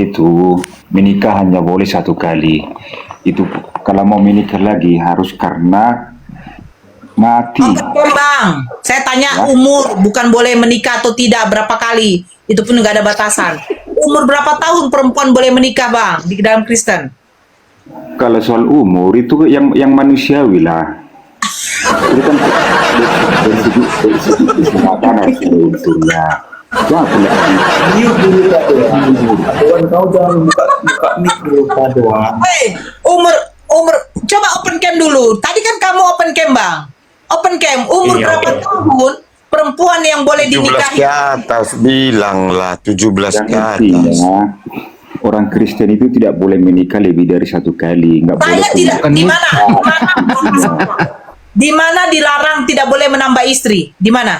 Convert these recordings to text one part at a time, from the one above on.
itu menikah hanya boleh satu kali. Itu kalau mau menikah lagi harus karena mati. Oke, Bang. Saya tanya Ya. umur, bukan boleh menikah atau tidak, berapa kali. Itu pun nggak ada batasan. Umur berapa tahun perempuan boleh menikah, Bang, di dalam Kristen? Kalau soal umur itu yang manusiawi lah. Itu kan dari segi kesehatan harus ada unsurnya. Itu aku lihat. Mute dulu Kak Doang. Kawan kau jangan buka mic dulu Kak Doang. Hei, umur, coba open cam dulu. Tadi kan kamu open cam, Bang. Open cam, umur Iya, berapa oke. tahun perempuan yang boleh 17 dinikahi? ke atas, bilanglah 17 Yang ke atas. intinya orang Kristen itu tidak boleh menikah lebih dari satu kali. Nggak boleh. Saya tidak, di mana? Di mana dilarang tidak boleh menambah istri? Di mana?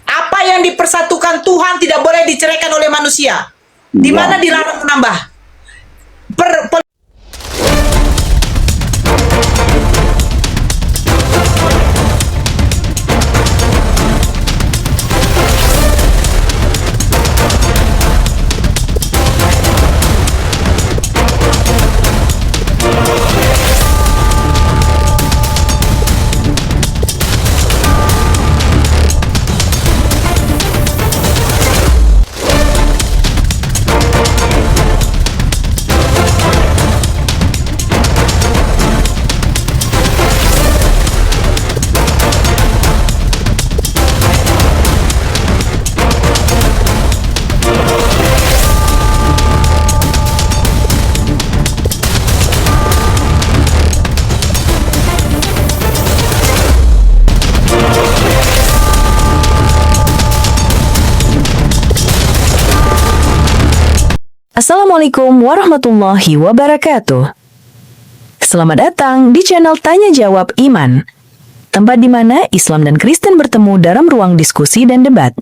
Apa yang dipersatukan Tuhan tidak boleh diceraikan oleh manusia? Di Iya. mana dilarang menambah? Assalamualaikum warahmatullahi wabarakatuh. Selamat datang di channel Tanya Jawab Iman, tempat di mana Islam dan Kristen bertemu dalam ruang diskusi dan debat.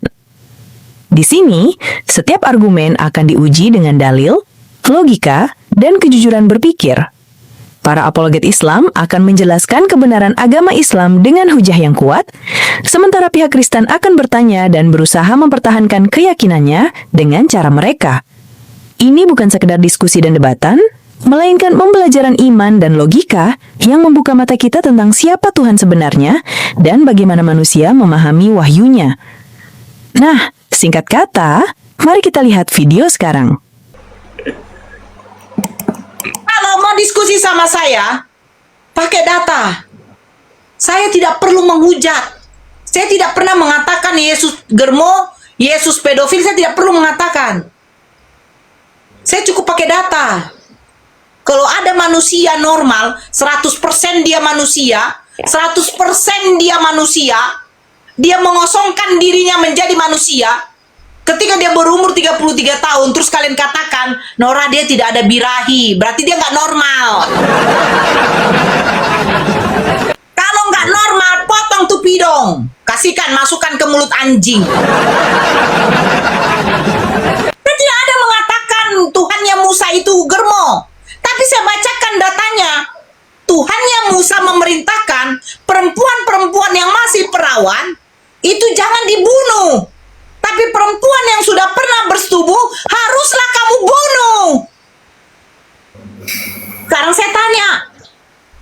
Di sini, setiap argumen akan diuji dengan dalil, logika, dan kejujuran berpikir. Para apologet Islam akan menjelaskan kebenaran agama Islam dengan hujah yang kuat, sementara pihak Kristen akan bertanya dan berusaha mempertahankan keyakinannya dengan cara mereka. Ini bukan sekedar diskusi dan debatan, melainkan pembelajaran iman dan logika yang membuka mata kita tentang siapa Tuhan sebenarnya dan bagaimana manusia memahami wahyunya. Nah, singkat kata, mari kita lihat video sekarang. Kalau mau diskusi sama saya, pakai data. Saya tidak perlu menghujat. Saya tidak pernah mengatakan Yesus germo, Yesus pedofil, saya tidak perlu mengatakan. Saya cukup pakai data. Kalau ada manusia normal, 100% dia manusia, 100% dia manusia, dia mengosongkan dirinya menjadi manusia. Ketika dia berumur 33 tahun, terus kalian katakan, Nora dia tidak ada birahi, berarti dia nggak normal. Kalau nggak normal, potong tuh pidong. Kasihkan, masukkan ke mulut anjing. Saya tidak ada mengatakan Tuhannya Musa itu germo. Tapi saya bacakan datanya. Tuhannya Musa memerintahkan perempuan-perempuan yang masih perawan itu jangan dibunuh. Tapi perempuan yang sudah pernah bersetubuh haruslah kamu bunuh. Sekarang saya tanya,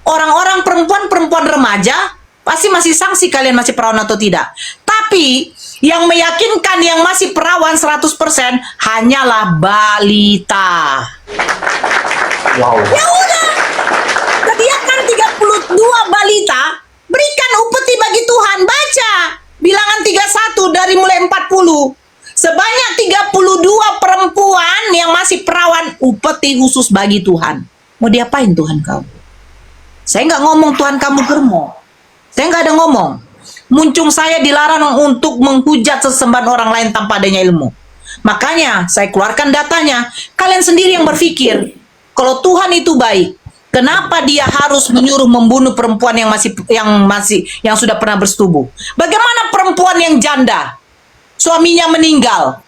orang-orang perempuan remaja pasti masih sanksi kalian masih perawan atau tidak. Tapi yang meyakinkan yang masih perawan 100% hanyalah balita. Wow. Ya udah, sediakan 32 balita, berikan upeti bagi Tuhan. Baca Bilangan 31 dari mulai 40. Sebanyak 32 perempuan yang masih perawan, upeti khusus bagi Tuhan. Mau diapain Tuhan kau? Saya nggak ngomong Tuhan kamu germo. Saya nggak ada ngomong. Muncung saya dilarang untuk menghujat sesembahan orang lain tanpa adanya ilmu. Makanya saya keluarkan datanya. Kalian sendiri yang berpikir, kalau Tuhan itu baik, kenapa dia harus menyuruh membunuh perempuan yang sudah pernah bersetubuh? Bagaimana perempuan yang janda, suaminya meninggal?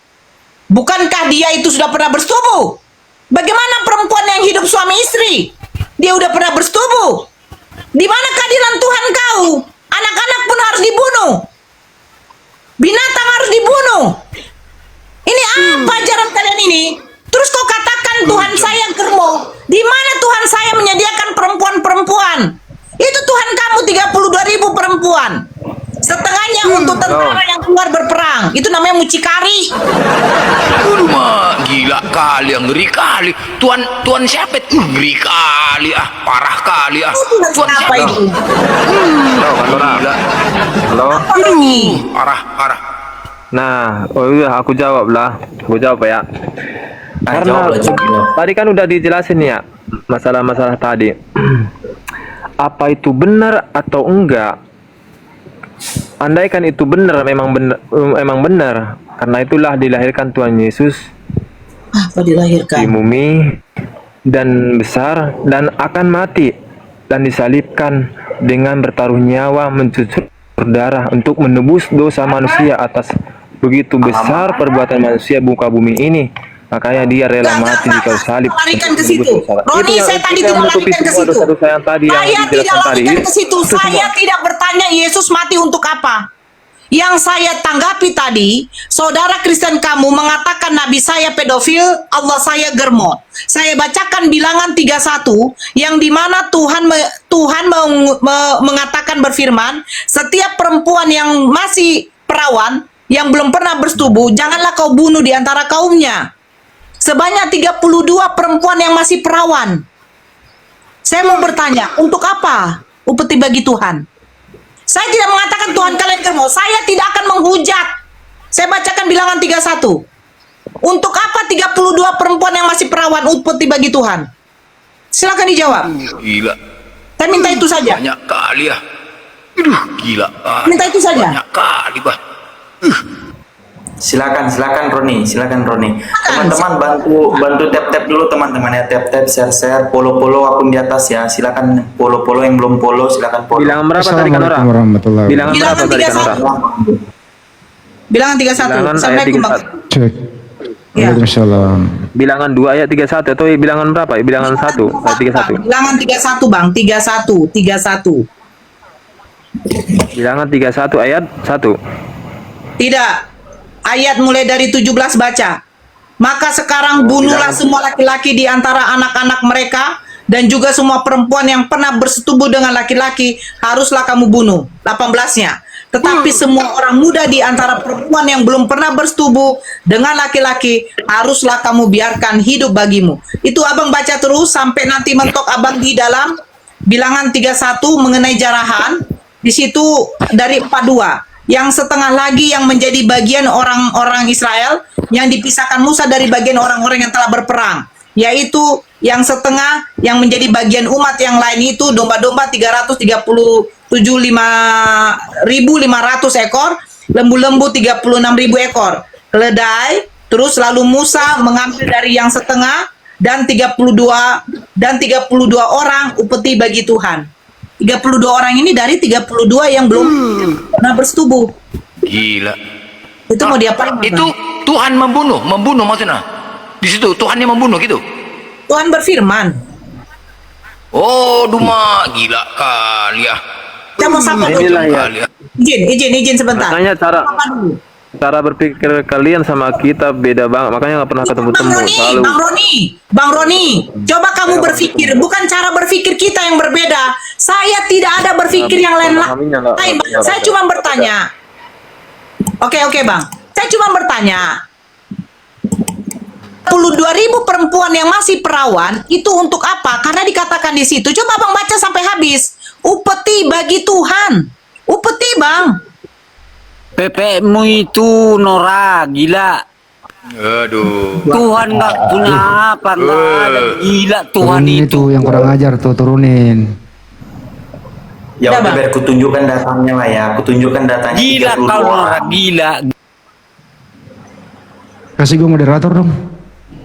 Bukankah dia itu sudah pernah bersetubuh? Bagaimana perempuan yang hidup suami istri? Dia udah pernah bersetubuh. Di mana keadilan Tuhan kau? Anak-anak pun harus dibunuh. Binatang harus dibunuh. Ini apa ajaran kalian ini? kali, ngeri kali. Tuan siapa? Ngeri kali, parah kali, Tuan Apa siapa? itu? Gila. Halo. Parah. Nah, oh iya, aku jawab lah. Aku jawab ya. Karena tadi kan udah dijelasin ya masalah-masalah tadi. Apa itu benar atau enggak? Andaikan itu benar, memang benar. Karena itulah dilahirkan Tuhan Yesus Apa di dilahirkan? bumi dan besar dan akan mati dan disalibkan dengan bertaruh nyawa mencucur darah untuk menebus dosa manusia atas begitu besar perbuatan manusia muka bumi ini. Makanya dia rela mati di kayu salib. Larikan ke untuk situ. menebus dosa. Roni, saya tadi yang tidak menutupi larikan ke semua situ. dosa-dosa yang tadi yang Saya tidak dijelaskan tadi. larikan ke situ. Itu Saya semua. tidak bertanya Yesus mati untuk apa. Yang saya tanggapi tadi, saudara Kristen kamu mengatakan Nabi saya pedofil, Allah saya germot. Saya bacakan Bilangan 31 yang dimana Tuhan mengatakan berfirman, setiap perempuan yang masih perawan yang belum pernah bersetubuh, janganlah kau bunuh di antara kaumnya. Sebanyak 32 perempuan yang masih perawan. Saya mau bertanya, untuk apa upeti bagi Tuhan? Saya tidak mengatakan Tuhan kalian germo. Saya tidak akan menghujat. Saya bacakan Bilangan 31. Untuk apa 32 perempuan yang masih perawan upeti bagi Tuhan? Silakan dijawab. Gila. Saya minta itu saja. Banyak kali ya. Aduh, gila. Minta itu saja. Banyak kali, Bah. Silakan Roni. Teman-teman bantu tap dulu teman-teman ya, tap share, follow akun di atas ya. Silakan follow yang belum follow silakan follow. Bilangan berapa tadi kan Nora? warahmatullahi Bilangan berapa Bilangan tadi kan Nora? 31. Bilangan 31. Bilangan ayat Assalamualaikum Bang. 31. Cek. Ya. Waalaikumsalam. Bilangan 2 ayat 31 atau bilangan berapa? Bilangan 1 ayat 31. Bilangan 31 Bang, 31. Bilangan 31 ayat 1. Tidak. Ayat mulai dari 17 baca. Maka sekarang bunuhlah semua laki-laki di antara anak-anak mereka dan juga semua perempuan yang pernah bersetubuh dengan laki-laki haruslah kamu bunuh. 18-nya. Tetapi semua orang muda di antara perempuan yang belum pernah bersetubuh dengan laki-laki haruslah kamu biarkan hidup bagimu. Itu abang baca terus sampai nanti mentok abang di dalam Bilangan 31 mengenai jarahan. Di situ dari 42. Yang setengah lagi yang menjadi bagian orang-orang Israel yang dipisahkan Musa dari bagian orang-orang yang telah berperang, yaitu yang setengah yang menjadi bagian umat yang lain itu domba-domba 337.500 ekor, lembu-lembu 36.000 ekor, keledai. Terus lalu Musa mengambil dari yang setengah dan 32 orang upeti bagi Tuhan. 32 orang ini dari 32 yang belum pernah bersetubuh. Gila. Itu mau diapain? Itu Tuhan membunuh maksudnya. Di situ Tuhan yang membunuh gitu. Tuhan berfirman. Oh, Duma, gila kali ya. Saya mau sapa dulu. Inilah ya. Kali ya. Izin sebentar. Makanya Sapa dulu. cara berpikir kalian sama kita beda banget. Makanya nggak pernah ketemu-temu. Selalu Bang Roni, coba kamu berpikir, bukan cara berpikir kita yang berbeda. Saya tidak ada berpikir yang lain. Saya cuma bertanya. Oke, Bang. Saya cuma bertanya. 22.000 perempuan yang masih perawan itu untuk apa? Karena dikatakan di situ. Coba Bang baca sampai habis. Upeti bagi Tuhan. Upeti, Bang. Pepekmu itu Nora, gila. Aduh. Tuhan nggak punya apa, nggak ada. Gila Tuhan Turunin itu. yang kurang ajar tuh, turunin. Ya Udah, udah Bang. biar kutunjukkan datanya lah ya. Kutunjukkan datanya. Gila 32 kau Nora, orang. gila. Kasih gue moderator dong.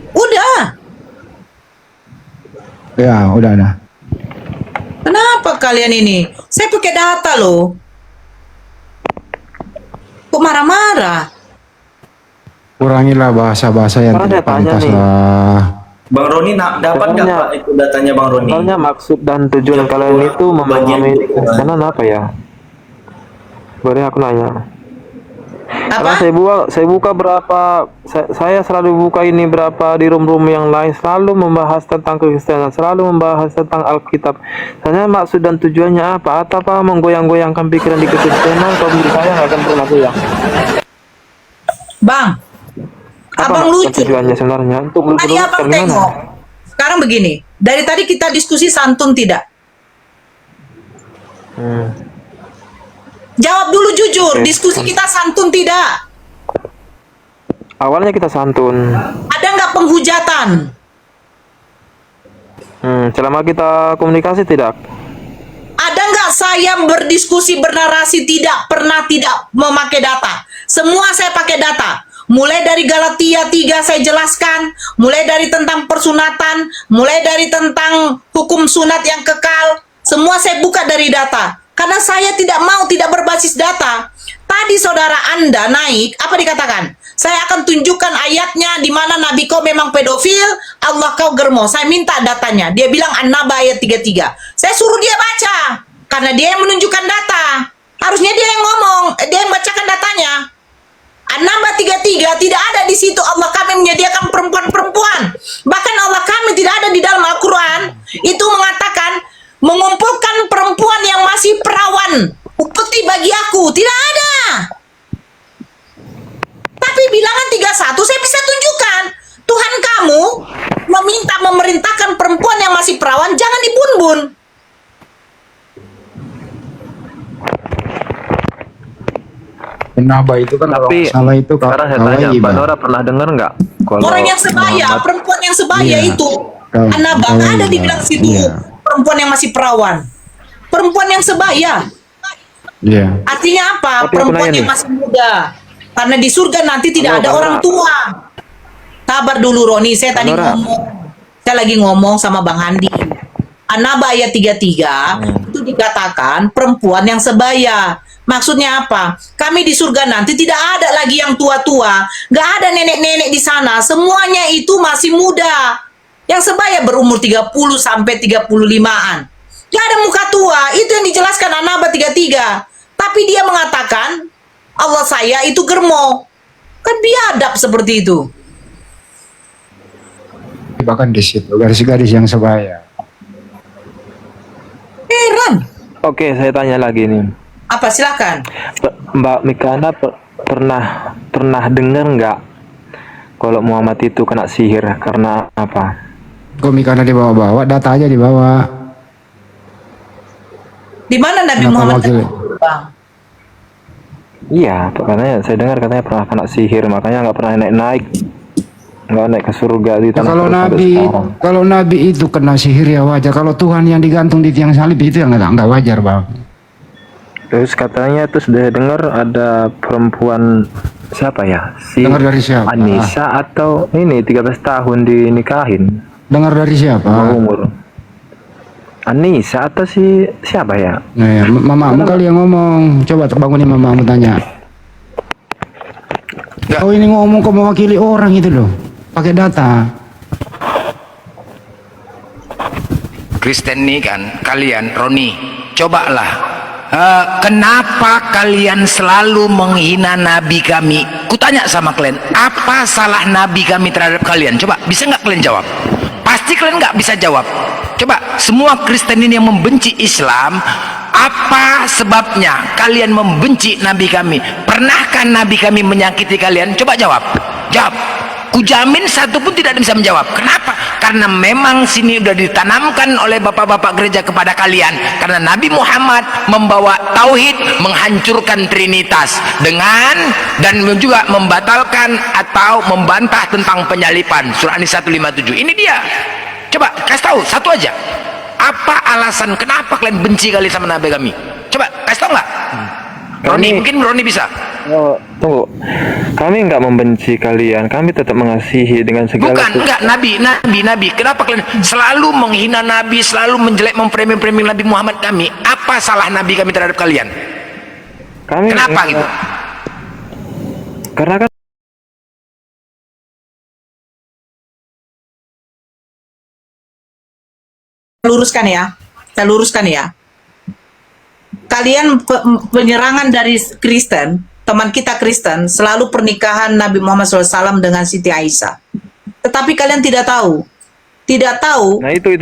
Udah. Ya, udah ada. Kenapa kalian ini? Saya pakai data loh. Kok marah-marah? Kurangilah bahasa-bahasa yang Sekarang tidak saya tanya pantas nih. lah. Bang Roni dapat nggak Sebenarnya- Pak itu datanya Bang Roni? Sebenarnya maksud dan tujuan kalian itu memahami Kristen apa ya? Boleh aku nanya? Karena Apa? saya buka berapa, saya selalu buka ini berapa di room-room yang lain, selalu membahas tentang kekristenan, selalu membahas tentang Alkitab. Tanya maksud dan tujuannya apa? Atau apa menggoyang-goyangkan pikiran di kekristenan? Kalau menurut saya nggak akan pernah goyang. Bang, Abang lucu. tujuannya sebenarnya untuk Tadi meluruskan abang gimana? tengok. Sekarang begini, dari tadi kita diskusi santun tidak? Jawab dulu jujur, Oke. diskusi kita santun tidak? Awalnya kita santun. Ada nggak penghujatan? Selama kita komunikasi tidak. Ada nggak saya berdiskusi, bernarasi tidak pernah tidak memakai data? Semua saya pakai data. Mulai dari Galatia 3 saya jelaskan, mulai dari tentang persunatan, mulai dari tentang hukum sunat yang kekal, semua saya buka dari data. Karena saya tidak mau tidak berbasis data. Tadi saudara Anda naik, apa dikatakan? Saya akan tunjukkan ayatnya di mana Nabi kau memang pedofil, Allah kau germo. Saya minta datanya. Dia bilang An-Naba ayat 33. Saya suruh dia baca. Karena dia yang menunjukkan data. Harusnya dia yang ngomong, dia yang bacakan datanya. An-Naba 33 tidak ada di situ Allah kami menyediakan perempuan-perempuan. Bahkan Allah kami tidak ada di dalam Al-Quran. Itu mengatakan mengumpulkan perempuan yang masih perawan. Upeti bagi aku. Tidak ada. Tapi bilangan 31 saya bisa tunjukkan. Tuhan kamu memerintahkan perempuan yang masih perawan jangan dibun-bun. Naba itu kan kalau Tapi nggak salah itu sekarang saya tanya, Mbak Nora pernah dengar nggak? Kalau Orang yang sebaya, perempuan yang sebaya Iya. itu. Kalau- An-Naba kalau ada di iya. bilang situ. Iya. Perempuan yang masih perawan. Perempuan yang sebaya. Iya. Artinya apa? Tapi aku Perempuan nanya yang nih. masih muda. Karena di surga nanti tidak Halo, ada Kak orang Nora. tua. Sabar dulu Roni, saya Kak tadi Nora. ngomong. Saya lagi ngomong sama Bang Handi. An-Naba ayat 33 itu dikatakan perempuan yang sebaya. Maksudnya apa? Kami di surga nanti tidak ada lagi yang tua-tua. Gak ada nenek-nenek di sana. Semuanya itu masih muda. Yang sebaya berumur 30 sampai 35-an. Gak ada muka tua. Itu yang dijelaskan An-Naba 33. Tapi dia mengatakan Allah saya itu germo. Kan biadab seperti itu. Bahkan di situ gadis-gadis yang sebaya. Heran. Oke, saya tanya lagi nih. Apa silakan? Mbak Mikana pernah dengar nggak kalau Muhammad itu kena sihir karena apa? Komikana dibawa-bawa, data aja dibawa. Di mana Nabi Kenapa Muhammad? wakil? Bang? Iya, katanya saya dengar katanya pernah kena sihir, makanya nggak pernah naik nggak naik ke surga di Ya, tanah kalau terus sampai Nabi, sekarang. kalau Nabi itu kena sihir ya wajar. Kalau Tuhan yang digantung di tiang salib itu yang nggak wajar, Bang. Terus katanya tuh sudah dengar ada perempuan siapa ya? Si Dengar dari siapa? Anissa atau ini 13 tahun dinikahin. Dengar dari siapa? Umur. Anissa atau si siapa ya? Nah, ya, mamamu kali yang ngomong. Coba bangunin mamamu tanya. Oh ini ngomong kok mewakili orang itu loh. Pakai data. Kristen nih kan, kalian Roni, cobalah. Kenapa kalian selalu menghina Nabi kami? Kutanya sama kalian, apa salah Nabi kami terhadap kalian? Coba, bisa nggak kalian jawab? Pasti kalian nggak bisa jawab. Coba, semua Kristen ini yang membenci Islam, apa sebabnya kalian membenci Nabi kami? Pernahkah Nabi kami menyakiti kalian? Coba jawab. Jawab. Kujamin satu pun tidak bisa menjawab. Kenapa? Karena memang sini sudah ditanamkan oleh bapak-bapak gereja kepada kalian. Karena Nabi Muhammad membawa tauhid, menghancurkan Trinitas dengan dan juga membatalkan atau membantah tentang penyalipan. Surah An-Nisa 157. Ini dia. Coba kasih tahu satu aja. Apa alasan kenapa kalian benci kali sama Nabi kami? Coba kasih tahu nggak? Roni, mungkin Roni bisa. Oh, tunggu. Kami nggak membenci kalian. Kami tetap mengasihi dengan segala. Bukan, enggak, Nabi. Kenapa kalian selalu menghina Nabi, selalu menjelek, memframing Nabi Muhammad kami? Apa salah Nabi kami terhadap kalian? Kami Kenapa gitu? Karena kan Saya luruskan ya. Kalian penyerangan dari Kristen, teman kita Kristen, selalu pernikahan Nabi Muhammad SAW dengan Siti Aisyah. Tetapi kalian tidak tahu. nah itu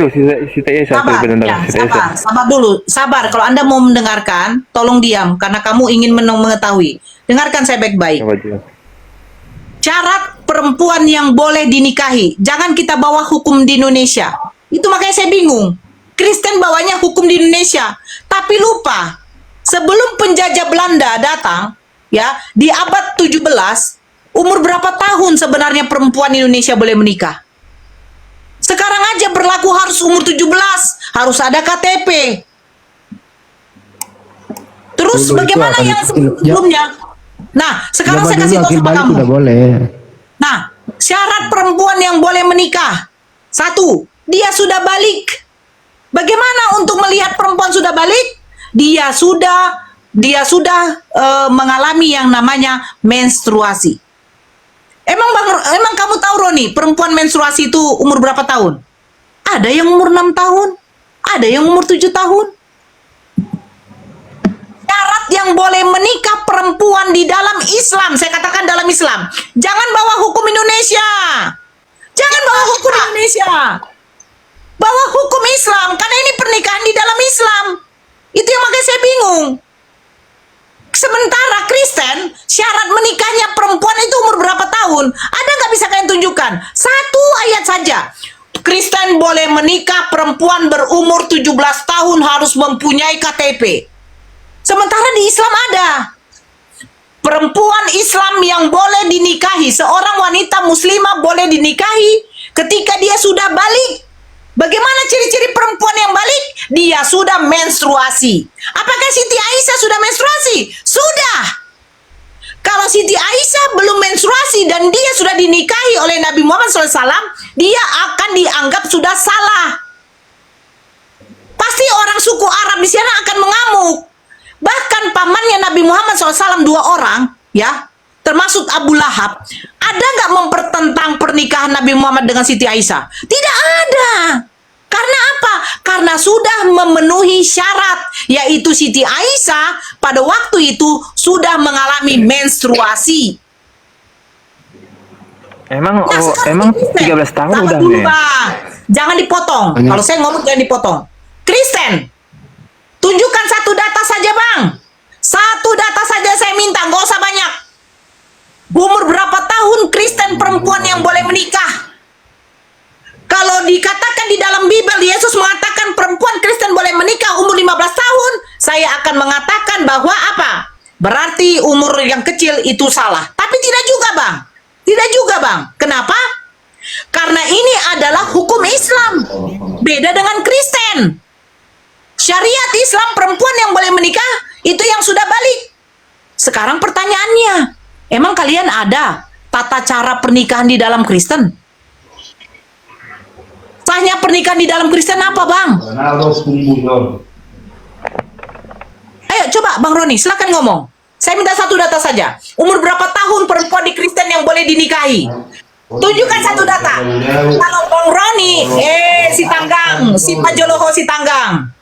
Siti Aisyah Sabar, benar ya, Siti Aisyah. sabar dulu. Sabar, kalau Anda mau mendengarkan, tolong diam. Karena kamu ingin mengetahui. Dengarkan saya baik-baik. Coba jelas. syarat perempuan yang boleh dinikahi. Jangan kita bawa hukum di Indonesia. Itu makanya saya bingung. Kristen bawanya hukum di Indonesia, tapi lupa sebelum penjajah Belanda datang, ya, di abad 17, umur berapa tahun sebenarnya perempuan Indonesia boleh menikah? Sekarang aja berlaku harus umur 17, harus ada KTP. Terus Dulu itu bagaimana akan- yang sebelumnya? Nah, sekarang Zaman saya kasih dulu tahu akil sama balik kamu. udah boleh. Nah, syarat perempuan yang boleh menikah. 1, dia sudah balik. Bagaimana untuk melihat perempuan sudah balik? Dia sudah mengalami yang namanya menstruasi. Emang kamu tahu, Roni, perempuan menstruasi itu umur berapa tahun? Ada yang umur 6 tahun, ada yang umur 7 tahun. Syarat yang boleh menikah perempuan di dalam Islam, saya katakan dalam Islam. Jangan bawa hukum Indonesia. Jangan bawa hukum Indonesia. Bawa hukum Islam, karena ini pernikahan di dalam Islam. Itu yang makanya saya bingung. Sementara Kristen, syarat menikahnya perempuan itu umur berapa tahun? Ada nggak bisa kalian tunjukkan? 1 ayat saja. Kristen boleh menikah perempuan berumur 17 tahun harus mempunyai KTP. Sementara di Islam ada. Perempuan Islam yang boleh dinikahi, seorang wanita muslimah boleh dinikahi ketika dia sudah balik. Bagaimana ciri-ciri perempuan yang balik? Dia sudah menstruasi. Apakah Siti Aisyah sudah menstruasi? Sudah. Kalau Siti Aisyah belum menstruasi dan dia sudah dinikahi oleh Nabi Muhammad SAW, dia akan dianggap sudah salah. Pasti orang suku Arab di sana akan mengamuk. Bahkan pamannya Nabi Muhammad SAW 2 orang, ya, termasuk Abu Lahab, ada nggak mempertentang pernikahan Nabi Muhammad dengan Siti Aisyah? Tidak ada. Karena apa? Karena sudah memenuhi syarat, yaitu Siti Aisyah pada waktu itu sudah mengalami menstruasi. Emang Nah, sekarang emang Kristen, 13 tahun sabar udah dulu, nih. Bang. Jangan dipotong. Banyak. Kalau saya ngomong jangan dipotong. Kristen, tunjukkan 1 data saja, Bang. 1 data saja saya minta, nggak usah banyak. Umur berapa tahun Kristen perempuan yang boleh menikah? Kalau dikatakan di dalam Bible, Yesus mengatakan perempuan Kristen boleh menikah umur 15 tahun, saya akan mengatakan bahwa apa? Berarti umur yang kecil itu salah. Tapi tidak juga, Bang. Tidak juga, Bang. Kenapa? Karena ini adalah hukum Islam. Beda dengan Kristen. Syariat Islam, perempuan yang boleh menikah itu yang sudah balik. Sekarang pertanyaannya, emang kalian ada tata cara pernikahan di dalam Kristen? Sahnya pernikahan di dalam Kristen apa, Bang? Ayo coba Bang Roni, silakan ngomong. Saya minta 1 data saja. Umur berapa tahun perempuan di Kristen yang boleh dinikahi? Tunjukkan 1 data. Kalau Bang Roni, si Tanggang, si Pajoloho si Tanggang.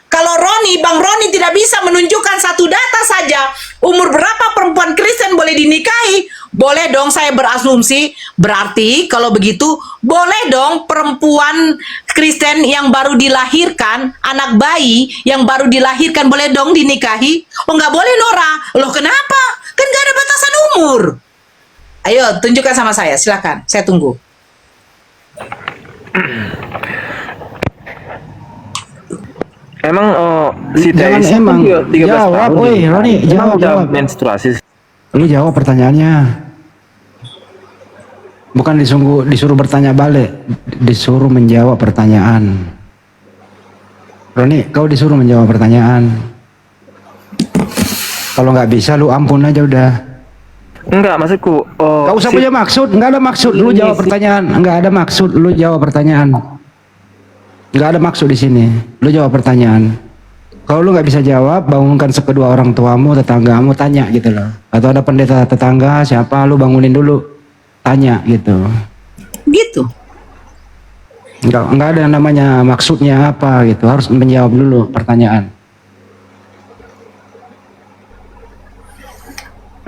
Kalau Bang Roni tidak bisa menunjukkan 1 data saja, umur berapa perempuan Kristen boleh dinikahi, boleh dong saya berasumsi, berarti kalau begitu, boleh dong perempuan Kristen yang baru dilahirkan, anak bayi yang baru dilahirkan, boleh dong dinikahi? Oh nggak boleh, Nora. Loh kenapa? Kan nggak ada batasan umur. Ayo, tunjukkan sama saya, silakan. Saya tunggu. Emang si Jangan Aisyah emang. kan 13 Jawab, tahun. woi, nih. Roni, Emang jawab, udah jawab. menstruasi. Lu jawab pertanyaannya. Bukan disuruh bertanya balik, disuruh menjawab pertanyaan. Roni, kau disuruh menjawab pertanyaan. Kalau nggak bisa, lu ampun aja udah. Enggak, maksudku Gak usah punya maksud, nggak ada maksud. Lu Ini jawab sih. pertanyaan, nggak ada maksud. Lu jawab pertanyaan. Nggak ada maksud di sini. Lu jawab pertanyaan. Kalau lu nggak bisa jawab, bangunkan sekedua orang tuamu, tetanggamu, tanya gitu loh. Atau ada pendeta tetangga, siapa, lu bangunin dulu, tanya gitu. Gitu. Nggak ada yang namanya maksudnya apa gitu. Harus menjawab dulu pertanyaan.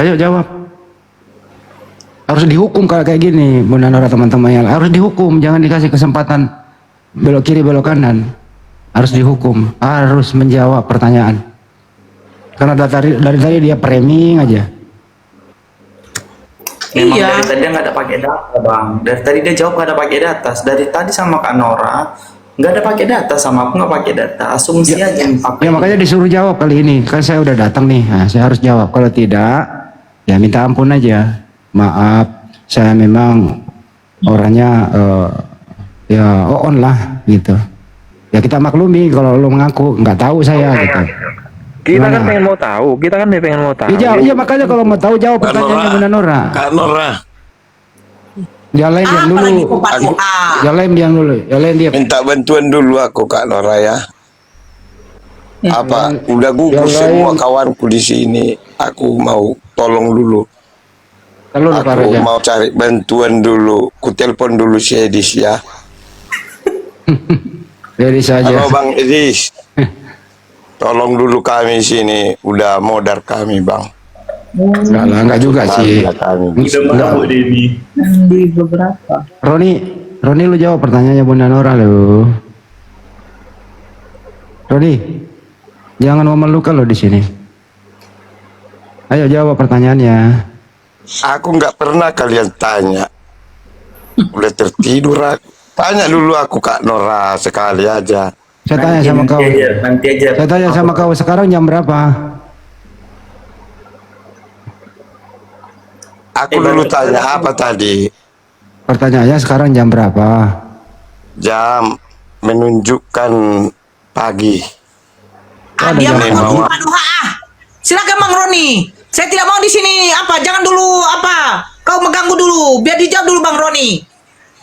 Ayo jawab. Harus dihukum kalau kayak gini, Bunda Nora, teman-temannya. Harus dihukum, jangan dikasih kesempatan belok kiri belok kanan. Harus dihukum, harus menjawab pertanyaan. Karena dari tadi dia framing aja. Memang Iya. dari tadi dia nggak ada pakai data bang. Dari tadi dia jawab nggak ada pakai data. Dari tadi sama Kak Nora nggak ada pakai data, sama aku nggak pakai data. Asumsi aja yang pakai. Ya makanya disuruh jawab kali ini. Kan saya udah datang nih. Nah, saya harus jawab. Kalau tidak, ya minta ampun aja. Maaf, saya memang orangnya ya on lah gitu. Ya kita maklumi kalau lu mengaku nggak tahu saya gitu. Kita kan Gimana? pengen mau tahu. Kita kan pengen mau tahu. Ya, jawab, ya makanya kalau mau tahu jawab pertanyaannya Bunda Nora. Kak Nora, Yang lain diam dulu. Apalagi kok Pak Doa? Yang lain diam dulu. Yang lain diam. minta bantuan dulu aku Kak Nora ya. Apa? Udah gugur yang semua lain- kawanku di sini. Aku mau tolong dulu. Kalau lu Pak Aku Raja. mau cari bantuan dulu. Ku telepon dulu si Edis ya. Jadi saja. Halo Bang Edis. Tolong dulu kami sini. Udah modar kami Bang. Enggak lah, enggak juga sih. Kami. Enggak. Di beberapa. Roni lu jawab pertanyaannya Bunda Nora lu. Roni, jangan memerlukan lo di sini. Ayo jawab pertanyaannya. Aku nggak pernah kalian tanya. Udah tertidur aku. Tanya dulu aku Kak Nora sekali aja. Saya tanya sama kau. Nanti aja. Saya tanya sama kau sekarang jam berapa? Aku dulu tanya apa tadi? Pertanyaannya sekarang jam berapa? Jam menunjukkan pagi. Dia yang mau mau. Pak Doa. Silakan Bang Roni. Saya tidak mau di sini apa. Jangan dulu apa. Kau mengganggu dulu. Biar dijawab dulu Bang Roni.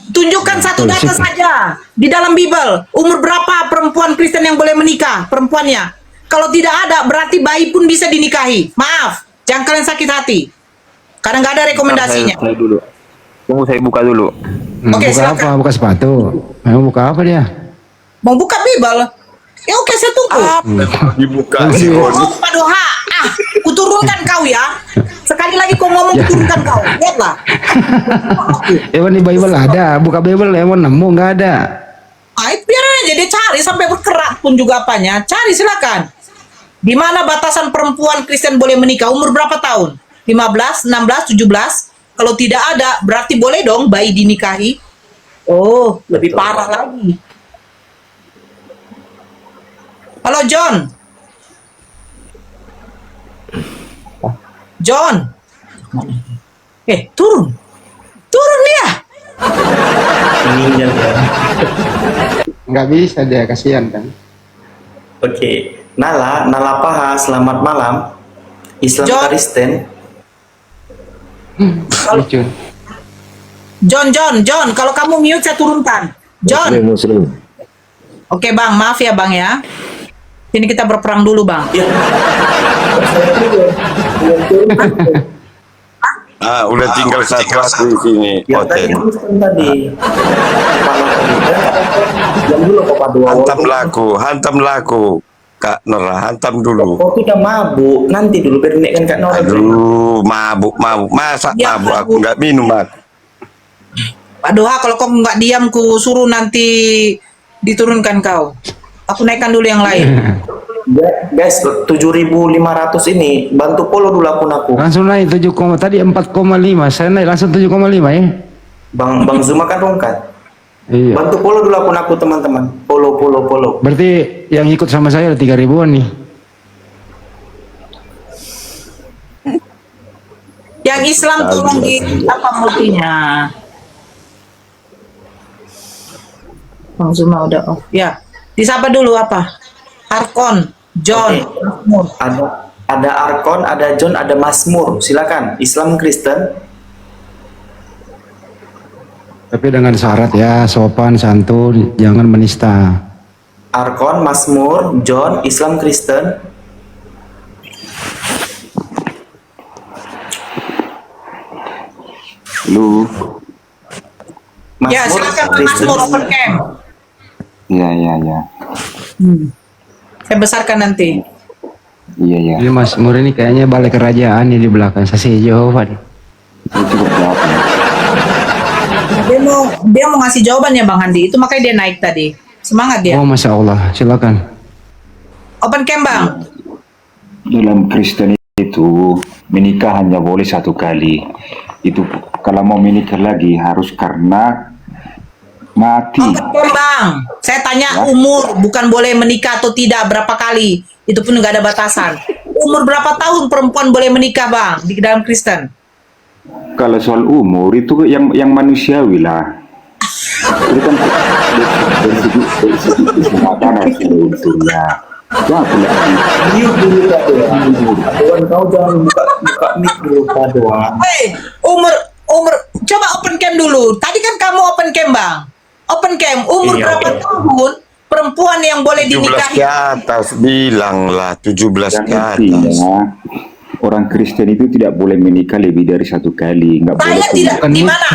Tunjukkan satu data saja di dalam Bible. Umur berapa perempuan Kristen yang boleh menikah? Perempuannya. Kalau tidak ada, berarti bayi pun bisa dinikahi. Maaf, jangan kalian sakit hati. Karena nggak ada rekomendasinya. Saya dulu. Tunggu saya buka dulu. Oke, Buka silakan. apa? Buka sepatu. Mau buka apa dia? Mau buka Bible? Ya oke, saya tunggu. Dibuka Iya. si Roni. Ngomong Pak Doha. Kuturunkan kau ya. Sekali lagi kau ngomong, kuturunkan kau. Lihatlah. Emang di Bible ada. Buka Bible emang nemu nggak ada. Biar aja dia cari sampai berkerak pun juga apanya. Cari silakan. Di mana batasan perempuan Kristen boleh menikah? Umur berapa tahun? 15, 16, 17? Kalau tidak ada, berarti boleh dong bayi dinikahi. Oh, lebih parah lagi. Halo John. John. Turun. Turun dia. Meninggal ya. Nggak bisa dia, kasihan kan. Oke. Nala Paha, selamat malam. Islam John. Kristen. Lucu. John, kalau kamu mute saya turunkan. John. Oke bang, maaf ya bang ya. Ini kita berperang dulu bang. Udah tinggal satu aku di sini. Yang tadi Hotel. Kristen tadi. Jam dulu kok Pak Doa. Hantam laku. Kak Nora, hantam dulu. Kok kita mabuk? Nanti dulu biar naikkan Kak Nora. Aduh, mabuk. Masa Ya, mabuk aku mabuk. nggak minum aku. Pak Doha, kalau kamu nggak diam, ku suruh nanti diturunkan kau. Aku naikkan dulu yang lain. Ya, guys, 7.500 ini bantu follow dulu akun aku. Langsung naik 7, tadi 4,5. Saya naik langsung 7,5 ya. Bang Zuma kan rongkat. Iya. Bantu follow dulu akun aku teman-teman. Follow. Berarti yang ikut sama saya ada 3 ribuan nih. Yang Islam tolong di apa multinya? Bang Zuma udah off. Ya, disapa dulu apa? Arkon, John, Masmur. Ada Arkon, ada John, ada Masmur. Silakan. Islam Kristen. Tapi dengan syarat ya, sopan, santun, jangan menista. Arkon, Masmur, John, Islam Kristen. Lu. Ya, silakan Pak Masmur open cam. Ya. Saya besarkan nanti. Iya. Ini Mas Mur ini kayaknya balai kerajaan nih di belakang. Saya sih jawaban. Itu cukup jawab ya. Dia mau ngasih jawabannya Bang Andi. Itu makanya dia naik tadi. Semangat dia. Oh, Masya Allah. Silakan. Open cam Bang. Dalam Kristen itu menikah hanya boleh 1 kali. itu kalau mau menikah lagi harus karena mati. Oke bang, saya tanya umur, bukan boleh menikah atau tidak, berapa kali. Itu pun nggak ada batasan. Umur berapa tahun perempuan boleh menikah bang di dalam Kristen? Kalau soal umur itu yang manusiawi lah. Itu kan dari segi kesehatan harus ada unsurnya. Ya, Kau jangan buka mic dulu doang. Hei, umur, coba open cam dulu. Tadi kan kamu open cam bang. Open cam, umur Iya, berapa oke. tahun perempuan yang boleh 17 dinikahi? ke atas, bilanglah 17 yang ke atas. intinya orang Kristen itu tidak boleh menikah lebih dari satu kali. Nggak boleh Saya tidak, punya- di mana?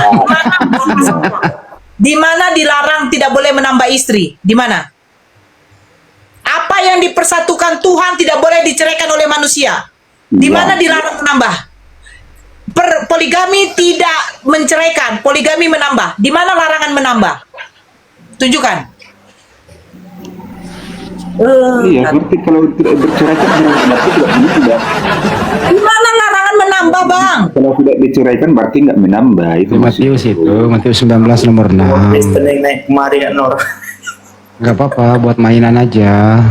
Di mana dilarang tidak boleh menambah istri? Di mana? Apa yang dipersatukan Tuhan tidak boleh diceraikan oleh manusia? Di Iya. mana dilarang menambah? Poligami tidak menceraikan, poligami menambah. Di mana larangan menambah? Tunjukkan. Iya, berarti kalau tidak bercerai kan berarti tidak menambah. Di mana larangan menambah, Bang? Kalau tidak diceraikan berarti nggak menambah. Itu Di Matius itu, Matius 19 nomor 6. Kristen yang naik kemari ya Nor. Gak apa-apa, buat mainan aja.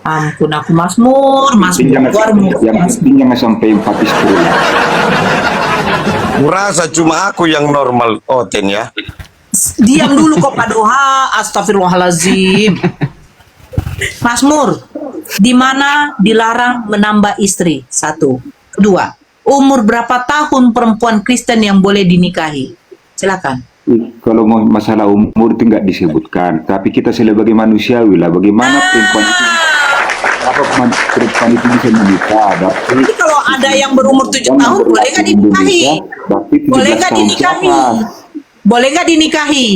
Ampun aku Mazmur Jangan, keluarmu. yang penting jangan sampai 4 istri. Kurasa cuma aku yang normal, Oten ya. Diam dulu kok Pak Doha. Astagfirullahalazim. Mazmur, di mana dilarang menambah istri? 1. 2. Umur berapa tahun perempuan Kristen yang boleh dinikahi? Silakan. Kalau mau masalah umur itu nggak disebutkan, tapi kita sebagai manusiawi lah, bagaimana perempuan itu, apa perempuan itu bisa menikah? Jadi kalau ada yang berumur 7 tahun boleh nggak dinikahi? Boleh nggak dinikahi? Boleh nggak dinikahi?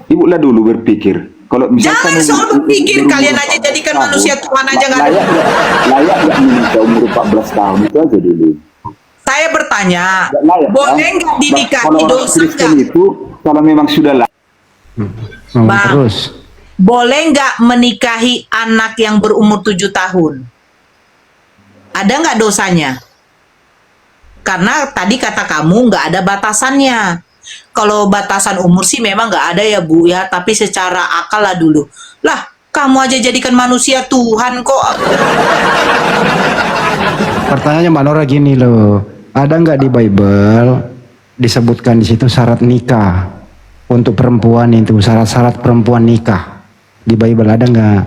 Ibu lah dulu berpikir. Kalau misalkan Jangan soal berpikir, kalian aja jadikan manusia Tuhan aja nggak ada. layak nggak menikah umur 14 tahun itu aja dulu. Saya bertanya, Nggak layak, boleh kan? nggak dinikahi? Kalau orang Dosa Kristen nggak? itu kalau memang sudah layak, Bang. Terus. Boleh nggak menikahi anak yang berumur 7 tahun? Ada nggak dosanya? Karena tadi kata kamu nggak ada batasannya. Kalau batasan umur sih memang nggak ada ya Bu ya, tapi secara akal lah dulu. Lah, kamu aja jadikan manusia Tuhan kok. Pertanyaannya Mbak Nora gini loh. Ada nggak di Bible disebutkan di situ syarat nikah untuk perempuan itu, syarat-syarat perempuan nikah di Bible ada nggak?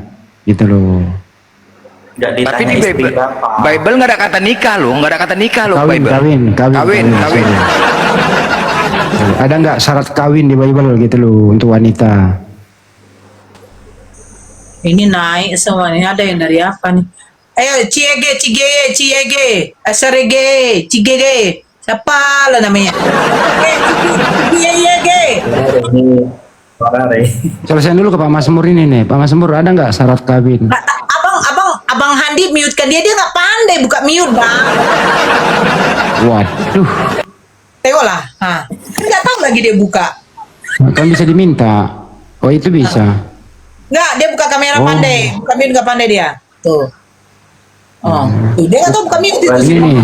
Gitu loh. Nggak Tapi ditanya di istri Bible, berapa. Bible nggak ada kata nikah loh, nggak ada kata nikah loh Kawin, Bible. kawin. Kawin. Ada nggak syarat kawin di Bible gitu loh untuk wanita? Ini naik semuanya. Ada yang dari apa nih? Ayo, Ciege, Serege, Cigege. Siapa lah namanya? Ciege. Selesaiin dulu ke Pak Mazmur ini nih. Pak Mazmur ada nggak syarat kawin? Abang Handi mute kan dia nggak pandai buka mute bang. Waduh, Tengoklah, nggak tahu lagi dia buka. kan bisa diminta. Oh itu bisa. Nggak, dia buka kamera Oh. pandai, buka mute nggak pandai dia. Tuh. Oh, tuh dia nggak tahu buka mute itu. Ini nih.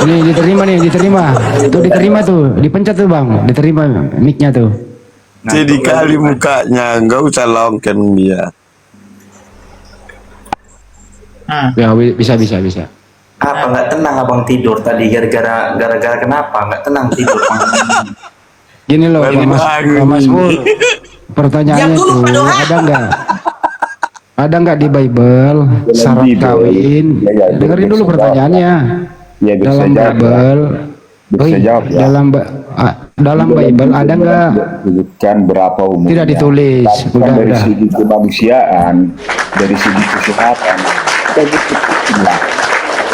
Ini diterima nih, diterima. Tuh diterima tuh, dipencet tuh bang, diterima mic-nya tuh. Jadi kali mukanya, nggak usah longken dia. Ya bisa. Apa nggak tenang abang tidur tadi gara-gara kenapa nggak tenang tidur? Gini loh Pak Mazmur. Pertanyaannya Diam dulu, tuh Pak Doha. ada nggak di Bible syarat Bible. kawin? Ya, Dengerin bisa dulu jawab. pertanyaannya. Ya, bisa Dalam jawab. Bible, Bisa jawab, ya. dalam Bible ada nggak? Disebutkan berapa umurnya? Tidak ditulis. Tapi kan dari Udah. segi kemanusiaan, dari segi kesehatan, kita buktikan lah.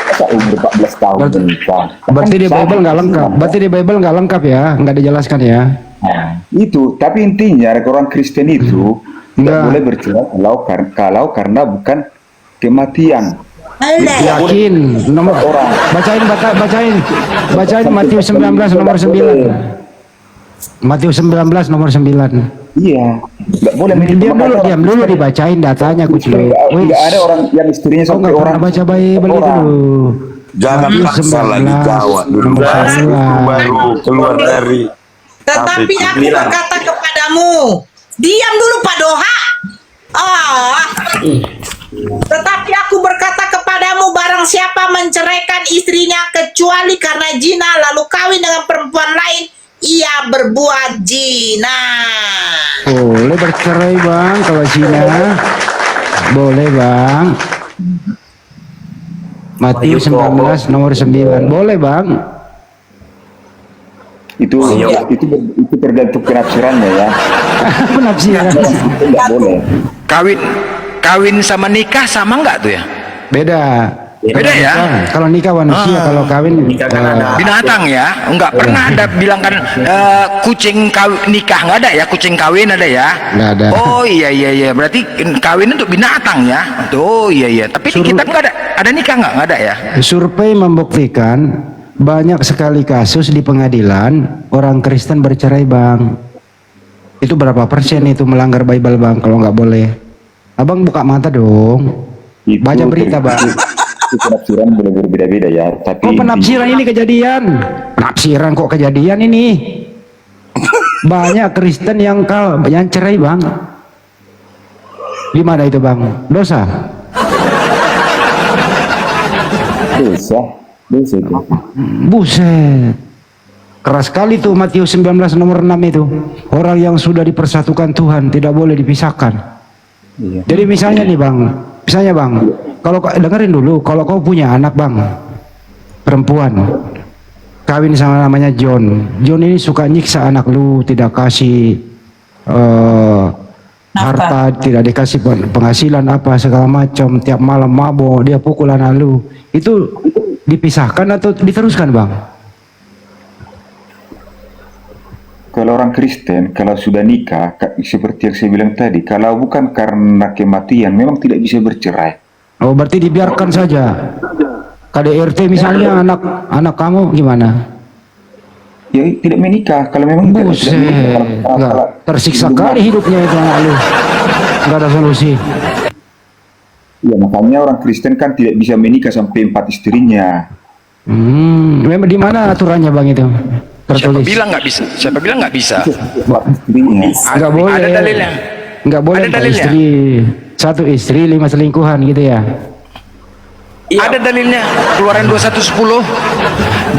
Masa umur 14 tahun Berarti- menikah? Berarti di Kan Bible nggak sama. lengkap. Berarti di Bible nggak lengkap ya, nggak dijelaskan ya. Nah, itu. Tapi intinya orang Kristen itu tidak Nggak. boleh bercerai kalau karena bukan kematian. Alah. Yakin nomor Orang. bacain Matius 19 nomor 9. Matius 19 nomor 9. Iya, nggak boleh Diam dulu dibacain datanya kucing. Tidak ada orang yang istrinya Oh sampai nggak orang pernah baca Bible itu orang. loh. Jangan paksa lagi jawab dulu. Baru keluar dari. Tetapi aku berkata kepadamu, diam dulu Pak Doha. Tetapi aku berkata kepadamu, barang siapa menceraikan istrinya kecuali karena zina lalu kawin dengan perempuan lain, ia berbuat zina. Boleh bercerai bang kalau zina. Boleh bang. Matius 19 nomor 9. Boleh bang. Itu tergantung penafsirannya ya. Penafsiran. Tidak boleh. Kawin sama nikah sama nggak tuh ya? Beda. Beda ya? Kalau nikah manusia, kalau kawin Binatang ya? Enggak pernah ada bilang kan kucing nikah, nggak ada ya? Kucing kawin ada ya? Nggak ada. Oh iya, berarti kawin untuk binatang ya? Oh iya, tapi di kitab nggak ada. Ada nikah nggak ada ya? Survei membuktikan banyak sekali kasus di pengadilan orang Kristen bercerai bang. Itu berapa persen itu melanggar Bible bang kalau nggak boleh? Abang buka mata dong. Baca berita bang. Penafsiran boleh berbeda-beda ya. Tapi Penafsiran ini kejadian. Penafsiran kok kejadian ini? Banyak Kristen yang cerai bang. Gimana itu bang? Dosa? Dosa itu. Buset. Keras sekali tuh Matius 19 nomor 6 itu. Orang yang sudah dipersatukan Tuhan tidak boleh dipisahkan. Iya. Jadi misalnya nih bang, kalau dengerin dulu, kalau kau punya anak bang, perempuan, kawin sama namanya John ini suka nyiksa anak lu, tidak kasih harta, tidak dikasih penghasilan apa segala macam, tiap malam mabok, dia pukul anak lu, itu dipisahkan atau diteruskan bang? Kalau orang Kristen, kalau sudah nikah, seperti yang saya bilang tadi, kalau bukan karena kematian, memang tidak bisa bercerai. Oh, berarti dibiarkan saja. KDRT misalnya anak kamu gimana? Ya tidak menikah, kalau memang Buset, nggak tersiksa kali hidupnya itu anak lu. Nggak ada solusi. Ya makanya orang Kristen kan tidak bisa menikah sampai 4 istrinya. Memang di mana aturannya bang itu? Tertulis. Siapa bilang nggak bisa? 4 istrinya. Nggak boleh. Ada dalilnya. Nggak boleh Ada dalilnya. satu istri 5 selingkuhan gitu ya? Ada dalilnya. Keluaran 21:10.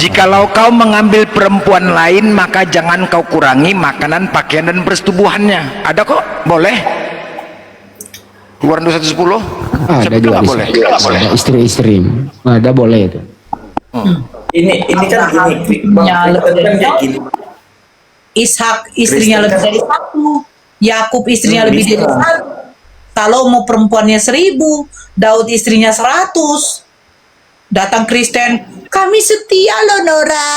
Jikalau kau mengambil perempuan lain, maka jangan kau kurangi makanan, pakaian dan persetubuhannya. Ada kok, boleh. Keluaran 21:10. Ada juga boleh. Ada istri-istri. Ada boleh itu. Ini kan gini, gini. Ishak istrinya lebih dari 1, Yakub istrinya lebih dari 1, Salomo perempuannya 1000, Daud istrinya 100. Datang Kristen, kami setia loh Nora.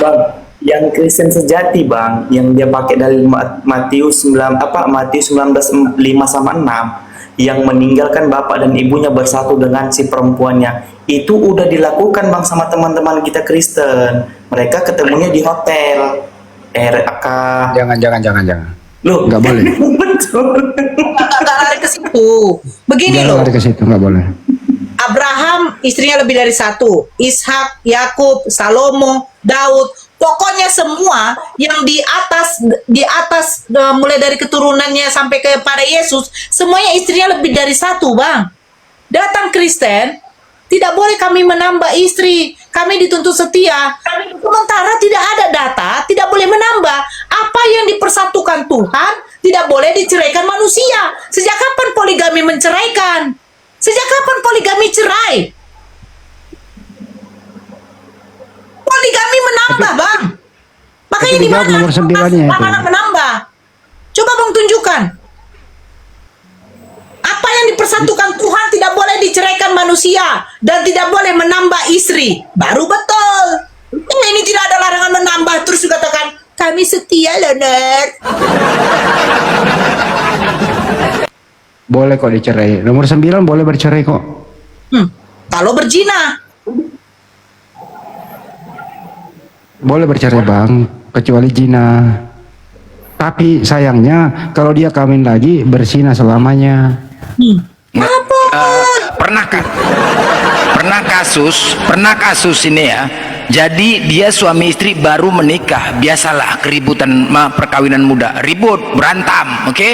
Bang, yang Kristen sejati bang, yang dia pakai dari Matius 19:5-6, yang meninggalkan bapak dan ibunya bersatu dengan si perempuannya, itu udah dilakukan bang sama teman-teman kita Kristen. Mereka ketemunya di hotel RAK. Jangan. Loh, Nggak boleh. Betul. Nggak lari ke situ. Begini Jangan loh. lari ke situ, nggak boleh. Abraham istrinya lebih dari 1, Ishak, Yakub, Salomo, Daud, pokoknya semua yang di atas mulai dari keturunannya sampai kepada Yesus, semuanya istrinya lebih dari 1 bang. Datang Kristen, tidak boleh kami menambah istri, kami dituntut setia. Sementara tidak ada data, tidak boleh menambah. Apa yang dipersatukan Tuhan tidak boleh diceraikan manusia. Sejak kapan poligami menceraikan? Sejak kapan poligami cerai? Poligami menambah, bang. Makanya Tapi di dijawab mana nomor 9-nya itu. mana menambah? Coba bang tunjukkan. Apa yang dipersatukan Tuhan tidak boleh diceraikan manusia dan tidak boleh menambah istri. Baru betul. Ini tidak ada larangan menambah, terus dikatakan kami setia loh, Ner. Boleh kok dicerai. Nomor 9 boleh bercerai kok. Kalau berzina. Boleh bercerai bang, kecuali zina. Tapi sayangnya kalau dia kawin lagi berzina selamanya. Apa? pernah kasus ini ya. Jadi dia suami istri baru menikah, biasalah keributan perkawinan muda, ribut, berantem, oke?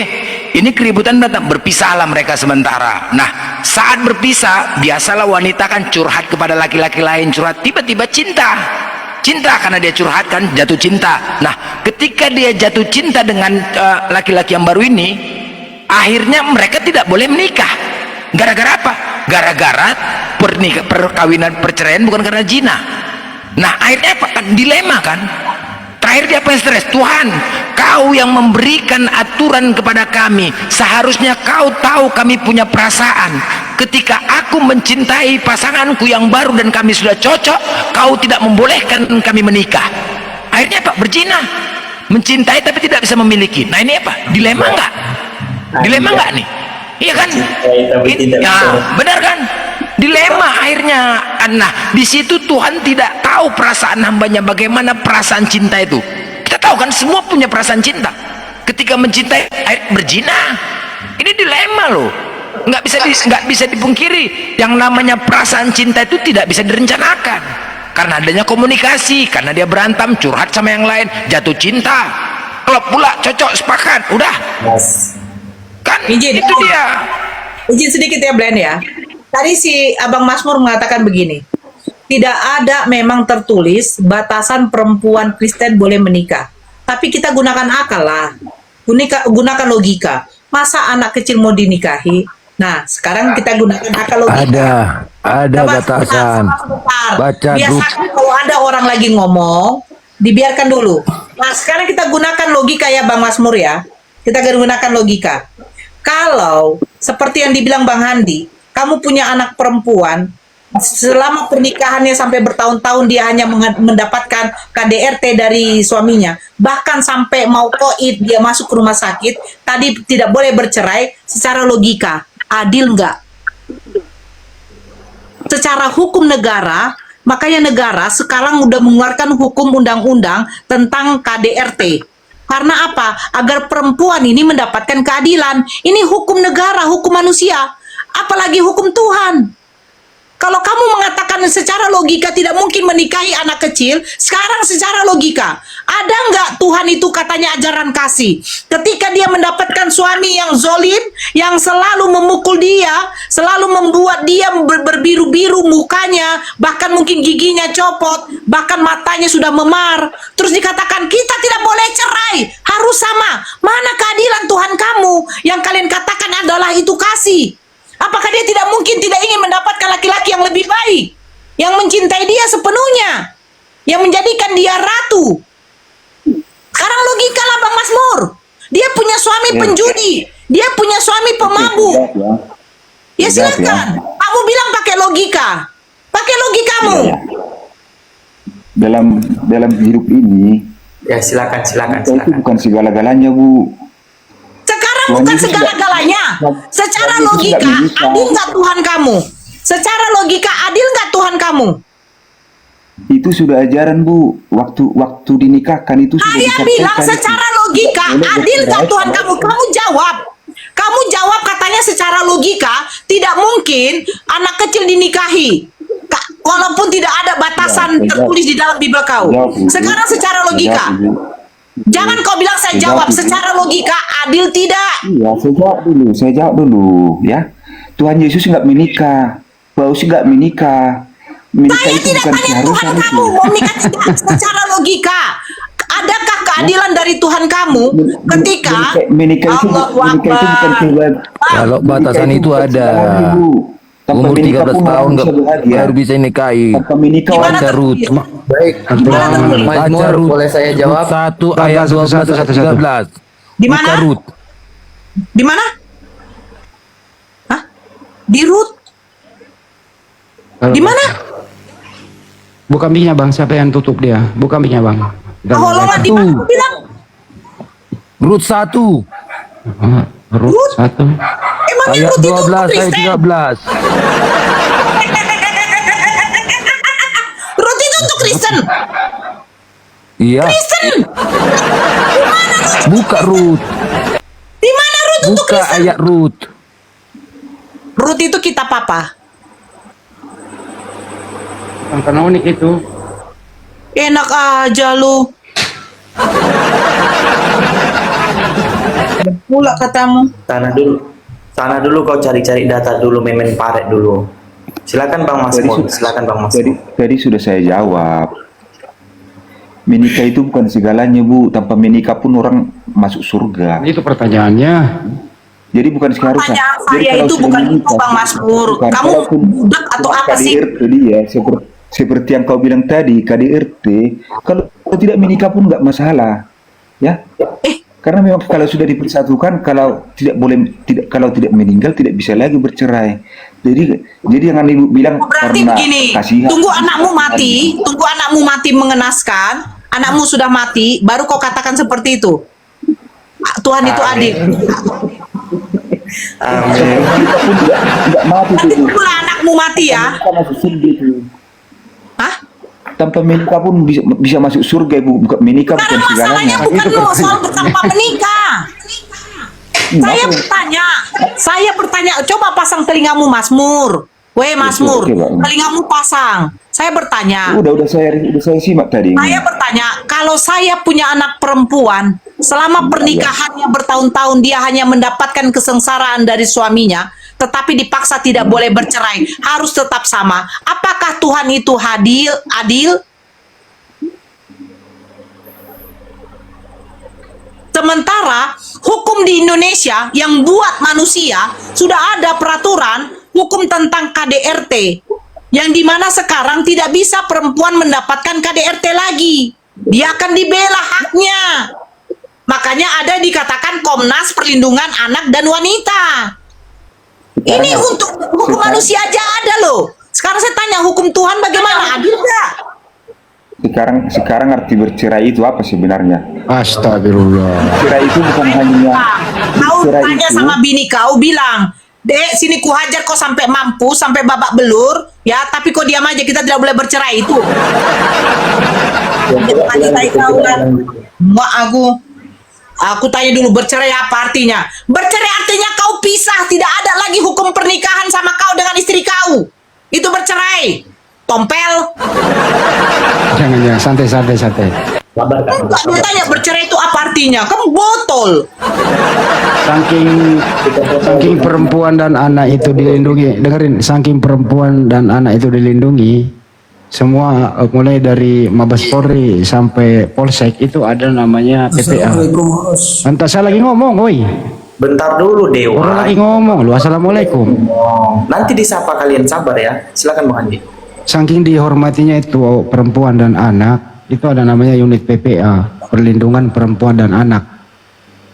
Ini keributan datang, berpisahlah mereka sementara. Nah, saat berpisah, biasalah wanita kan curhat kepada laki-laki lain, curhat, tiba-tiba cinta karena dia curhat kan, jatuh cinta. Nah, ketika dia jatuh cinta dengan laki-laki yang baru ini, akhirnya mereka tidak boleh menikah. Gara-gara apa? Gara-gara perkawinan perceraian bukan karena zina. Nah, akhirnya apa? Dilema kan. Terakhir dia apa yang stres? Tuhan, kau yang memberikan aturan kepada kami, seharusnya kau tahu kami punya perasaan. Ketika aku mencintai pasanganku yang baru dan kami sudah cocok, kau tidak membolehkan kami menikah. Akhirnya apa? Berzina. Mencintai tapi tidak bisa memiliki. Nah, ini apa? Dilema enggak? Dilema enggak nih? Iya kan? Ya, benar kan? Dilema akhirnya. Nah, di situ Tuhan tidak tahu perasaan hambanya, bagaimana perasaan cinta itu. Kita tahu kan, semua punya perasaan cinta. Ketika mencintai, berzina. Ini dilema loh. Nggak bisa dipungkiri. Yang namanya perasaan cinta itu tidak bisa direncanakan. Karena adanya komunikasi, karena dia berantem, curhat sama yang lain, jatuh cinta. Kalau pula cocok, sepakat, udah. Kan Izin, itu dia. Izin sedikit ya, Blen ya. Tadi si Abang Mazmur mengatakan begini, tidak ada memang tertulis batasan perempuan Kristen boleh menikah. Tapi kita gunakan akal lah, gunakan logika. Masa anak kecil mau dinikahi? Nah, sekarang kita gunakan akal logika. Ada batasan. Baca Biasanya kalau ada orang lagi ngomong, dibiarkan dulu. Nah, sekarang kita gunakan logika ya, Bang Mazmur ya. Kita gunakan logika. Kalau seperti yang dibilang Bang Handi, kamu punya anak perempuan, selama pernikahannya sampai bertahun-tahun dia hanya mendapatkan KDRT dari suaminya, bahkan sampai mau koid dia masuk ke rumah sakit, tadi tidak boleh bercerai. Secara logika, adil nggak? Secara hukum negara, makanya negara sekarang udah mengeluarkan hukum undang-undang tentang KDRT. Karena apa? Agar perempuan ini mendapatkan keadilan. Ini hukum negara, hukum manusia. Apalagi hukum Tuhan. Kalau kamu mengatakan secara logika tidak mungkin menikahi anak kecil, sekarang secara logika, ada nggak Tuhan itu katanya ajaran kasih? Ketika dia mendapatkan suami yang zolim, yang selalu memukul dia, selalu membuat dia berbiru-biru mukanya, bahkan mungkin giginya copot, bahkan matanya sudah memar, terus dikatakan kita tidak boleh cerai, harus sama. Mana keadilan Tuhan kamu yang kalian katakan adalah itu kasih? Apakah dia tidak mungkin tidak ingin mendapatkan laki-laki yang lebih baik, yang mencintai dia sepenuhnya, yang menjadikan dia ratu? Sekarang logika lah Bang Mazmur. Dia punya suami penjudi, dia punya suami pemabuk. Ya silakan. Kamu bilang pakai logika, pakai logikamu. Dalam hidup ini, Ya, silakan. itu bukan segala-galanya, Bu. Sekarang bukan segala-galanya. Secara logika, adil nggak Tuhan kamu? Secara logika, adil nggak Tuhan kamu? Itu sudah ajaran, Bu. Waktu dinikahkan itu sudah Saya bilang secara logika, adil nggak Tuhan kamu? Kamu jawab. Kamu jawab katanya secara logika, tidak mungkin anak kecil dinikahi. Walaupun tidak ada batasan tertulis di dalam Bible kau. Sekarang secara logika. Jangan kau bilang saya jawab. Secara logika, adil tidak? Iya, saya jawab dulu, ya. Tuhan Yesus nggak menikah, Paulus nggak menikah. Saya tidak tanya Tuhan kamu mau menikah tidak. Secara logika, adakah keadilan dari Tuhan kamu ketika menikah itu bukan kewajiban. Kalau batasan itu ada. Umur 13 tahun baru bisa nikahi. Baca Rut. Baik, Mazmur, boleh saya jawab? 1 ayat 12-13. Di mana? Rut. Di mana? Hah? Di Rut? Di mana? Buka mic-nya Bang, siapa yang tutup dia? Buka mic-nya Bang. Holongan di mana aku bilang? Rut 1 Rut 1. Emangnya ayat Rut itu 12 ayat Kristen? 13. Rut itu untuk Kristen. Iya, Kristen. Di mana Rut? buka Rut. Di mana Rut untuk Buka Kristen? ayat Rut. Ruth itu kitab apa? Yang kanonik itu. Enak aja lu. Pula katamu. Sana dulu kau cari-cari data dulu, memen paret dulu. Silakan Bang Masmur, silakan Bang Masmur. Tadi sudah saya jawab. Menikah itu bukan segalanya, Bu. Tanpa menikah pun orang masuk surga. Itu pertanyaannya. Jadi bukan seharusnya. Pertanyaan Jadi saya kalau itu sudah bukan itu, menikah, Bang Masmur. bukan. Kamu Kalaupun budak atau apa sih? KDRT dia, seperti yang kau bilang tadi, KDRT, kalau tidak menikah pun nggak masalah, ya. Karena memang kalau sudah dipersatukan, kalau tidak meninggal tidak bisa lagi bercerai. Jadi jangan ibu bilang Berarti karena begini, kasihan. tunggu anakmu mati mengenaskan, anakmu sudah mati, baru kau katakan seperti itu. Tuhan itu adil. Amin. Tidak mati Nanti tuh. pula anakmu mati ya. Tanpa masuk surga itu. Hah? Tanpa menikah pun bisa masuk surga, ibu. Bukan menikah bukan Karena masalahnya segalanya. bukan soal tanpa menikah. Saya bertanya, coba pasang telingamu Masmur. Weh Masmur, Oke, Pak. telingamu pasang. Saya bertanya. Udah saya simak tadi. Saya bertanya, kalau saya punya anak perempuan, selama pernikahannya bertahun-tahun dia hanya mendapatkan kesengsaraan dari suaminya, tetapi dipaksa tidak boleh bercerai, harus tetap sama. Apakah Tuhan itu adil? Sementara hukum di Indonesia yang buat manusia sudah ada peraturan hukum tentang KDRT yang dimana sekarang tidak bisa perempuan mendapatkan KDRT lagi. Dia akan dibela haknya. Makanya ada dikatakan Komnas Perlindungan Anak dan Wanita. Ini untuk hukum manusia aja ada loh. Sekarang saya tanya hukum Tuhan bagaimana? Adil nggak? Sekarang arti bercerai itu apa sebenarnya? Astagfirullah. Bercerai itu bukan hanya Kau bercerai tanya itu. sama bini kau bilang, Dek, sini ku hajar kau sampai mampu, sampai babak belur, ya. Tapi kau diam aja, kita tidak boleh bercerai itu. Tadi tahu kan? Mak aku tanya dulu, bercerai apa artinya? Bercerai artinya kau pisah, tidak ada lagi hukum pernikahan sama kau dengan istri kau. Itu bercerai. Tompel. Jangan santai. Enggak, dia tanya bercerai itu apa artinya? Kamu botol. Saking perempuan dan anak itu dilindungi. Dengerin, saking perempuan dan anak itu dilindungi. Semua mulai dari Mabes Polri sampai Polsek itu ada namanya PPA. Entah saya lagi ngomong, woi. Bentar dulu Dewa. Orang lagi ngomong, lu assalamualaikum. Nanti disapa kalian, sabar ya. Silakan Bang Andi. Saking dihormatinya itu perempuan dan anak, itu ada namanya unit PPA, Perlindungan Perempuan dan Anak.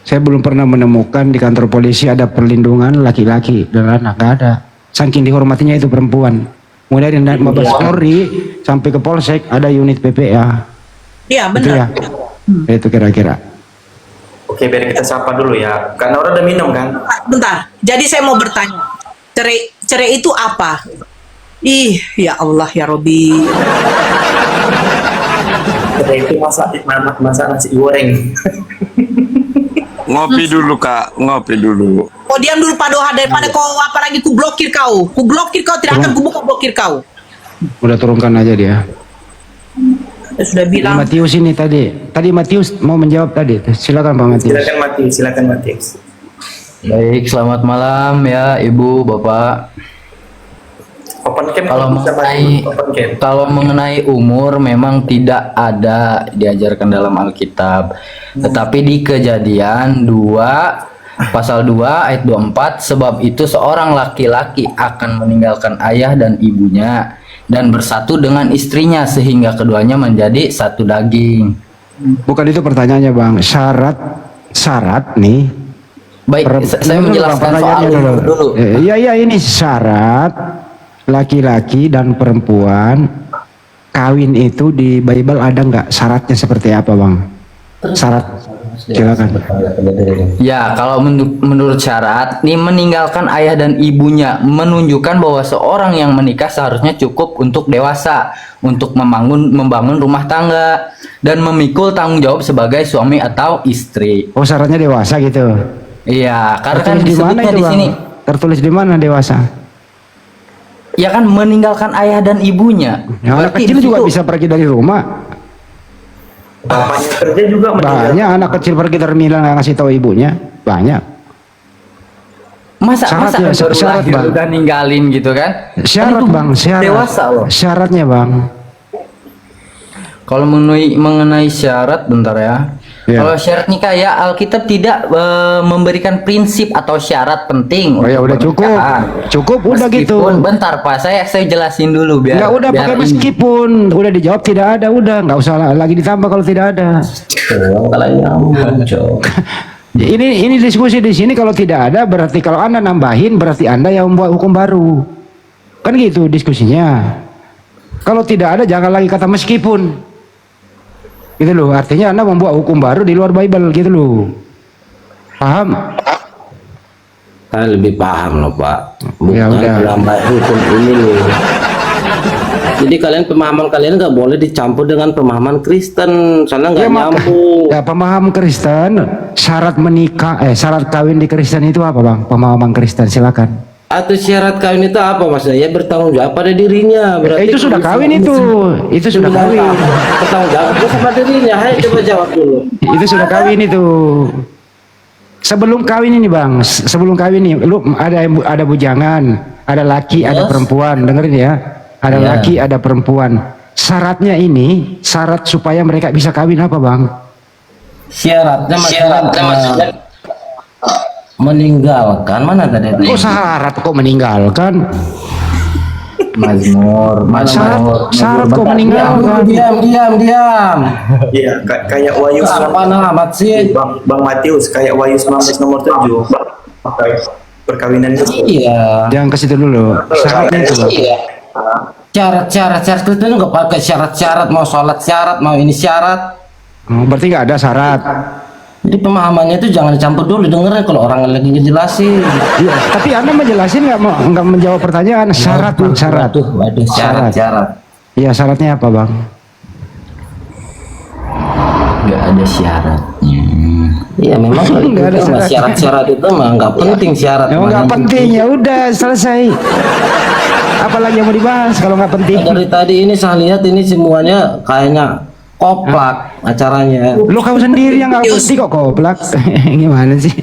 Saya belum pernah menemukan di kantor polisi ada perlindungan laki-laki dan anak, nggak ada. Saking dihormatinya itu perempuan. Mulai dari Mabes Polri sampai ke Polsek ada unit PPA. Iya, Itu ya. benar. Itu kira-kira. Oke, biar kita sapa dulu ya. Karena orang udah minum kan? Bentar. Jadi saya mau bertanya. Cerai itu apa? Ih, ya Allah ya Robi. Kita itu masak nasi goreng. Ngopi dulu kak, ngopi dulu. Kau diam dulu Pak Doha, daripada kau apalagi ku blokir kau. Ku blokir kau, tidak akan ku buka blokir kau. Udah turunkan aja dia. Saya sudah bilang. Matius ini tadi Matius mau menjawab tadi. Silakan Pak Matius. Silakan Matius. Baik, selamat malam ya Ibu, Bapak. Open cam Kalau mengenai umur memang tidak ada diajarkan dalam Alkitab. Tetapi di Kejadian 2 pasal 2 ayat 24, sebab itu seorang laki-laki akan meninggalkan ayah dan ibunya dan bersatu dengan istrinya sehingga keduanya menjadi satu daging. Bukan itu pertanyaannya Bang. Syarat nih. Baik, saya menjelaskan soal umur dulu. Iya ini syarat laki-laki dan perempuan kawin itu di Bible ada nggak syaratnya seperti apa Bang? Syarat silakan. Ya, kalau menurut syarat nih meninggalkan ayah dan ibunya menunjukkan bahwa seorang yang menikah seharusnya cukup untuk dewasa untuk membangun rumah tangga dan memikul tanggung jawab sebagai suami atau istri. Oh, syaratnya dewasa gitu. Iya, karena kan Tertulis di mana disebutnya itu, di Bang? sini. Tertulis di mana dewasa? Ya kan meninggalkan ayah dan ibunya. Ya, anak Berarti kecil di juga situ- bisa pergi dari rumah. Bapaknya kerja juga meninggal. Banyak anak kecil pergi terminal nggak ngasih tahu ibunya. Banyak. Masa Syarat masa ya, baru syarat, lahir Bang. udah ninggalin gitu kan? Syarat Kan itu bang, syarat. Dewasa loh. Syaratnya bang. Kalau mengenai syarat, bentar ya. Ya. Kalau syarat nikah ya Alkitab tidak memberikan prinsip atau syarat penting. Oh ya untuk udah cukup, pernikahan. cukup udah gitu. Meskipun, bentar Pak, saya jelasin dulu biar. Nggak udah biar pakai ini. meskipun udah dijawab tidak ada, udah nggak usah lagi ditambah kalau tidak ada. Ini diskusi di sini kalau tidak ada berarti kalau Anda nambahin berarti Anda yang membuat hukum baru. Kan gitu diskusinya. Kalau tidak ada jangan lagi kata meskipun. Gitu loh, artinya Anda membuat hukum baru di luar Bible gitu loh. Paham? Saya lebih paham loh Pak. Ya Bukan udah. ulama hukum ini nih. Jadi pemahaman kalian nggak boleh dicampur dengan pemahaman Kristen, soalnya nggak nyambung. Ya pemahaman Kristen, syarat menikah, syarat kawin di Kristen itu apa bang? Pemahaman Kristen silakan. Atau syarat kawin itu apa maksudnya? Ya bertanggung jawab pada dirinya. Berarti Itu sudah kawin itu sudah kawin. Bertanggung jawab sama dirinya. Hai coba jawab dulu. Itu sudah kawin itu. Sebelum kawin ini bang, sebelum kawin nih, lu ada bujangan, ada laki, ada perempuan, dengerin ya, ada Iya. laki, ada perempuan. Syaratnya ini, syarat supaya mereka bisa kawin apa bang? Syaratnya maksudnya meninggalkan mana tadi? Kok syarat kok meninggalkan? Mazmur, Syarat kok meninggalkan? Diam. Iya, kayak Wahyu Apa amat sih? Bang Matius, kayak Wahyu 19 nomor 7. Perkawinan itu. Iya. Jangan ke situ dulu. Syaratnya itu bang. Syarat Kristen nggak pakai syarat-syarat, mau sholat syarat, mau ini syarat. Oh, berarti nggak ada syarat. Jadi pemahamannya itu jangan dicampur dulu, dengerin kalau orang lagi ngejelasin. Iya, tapi Anda menjelasin nggak menjawab pertanyaan syarat bang, syarat. Waduh, syarat. Iya, syaratnya apa bang? nggak ada syaratnya. Iya memang kalau Nggak ada itu mah syaratnya. syarat-syarat itu mah nggak penting syarat. Emang mah. nggak Yang penting ya udah selesai. Apalagi yang mau dibahas kalau nggak penting? Dari tadi ini saya lihat ini semuanya kayaknya koplak acaranya. Lu kamu sendiri yang nggak penting kok koplak. Gimana sih?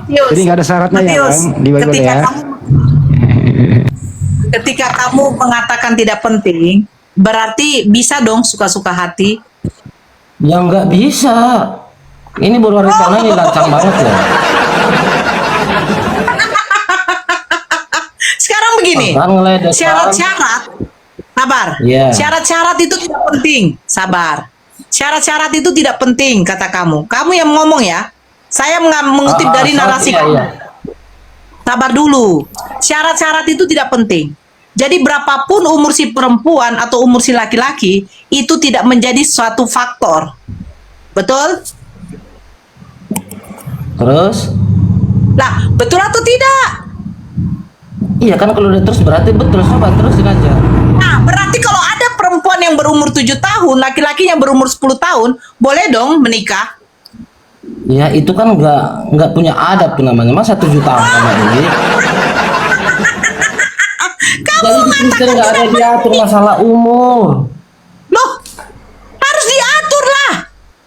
Matius, Jadi nggak ada syaratnya ya Matius, bang di Bible ketika ya? ketika kamu mengatakan tidak penting, berarti bisa dong suka-suka hati. Ya nggak bisa. Ini baru hari tahun ini lancang banget ya. Sekarang begini, Kan ngeledek, syarat-syarat, sabar. Iya. Syarat-syarat itu tidak penting, sabar. Syarat-syarat itu tidak penting, kata kamu. Kamu yang ngomong ya. Saya mengutip dari narasi iya, kamu. iya. Sabar dulu. Syarat-syarat itu tidak penting. Jadi berapapun umur si perempuan atau umur si laki-laki, itu tidak menjadi suatu faktor. Betul? Terus? Lah, betul atau tidak? Iya kan kalau udah terus berarti betul, coba terusin aja. Nah, berarti kalau ada perempuan yang berumur 7 tahun, laki-laki yang berumur 10 tahun, boleh dong menikah. Ya itu kan nggak punya adab tuh namanya. Masa 7 tahun sama ini? Jadi di Kristen nggak ada diatur masalah umur. Loh, harus diatur lah.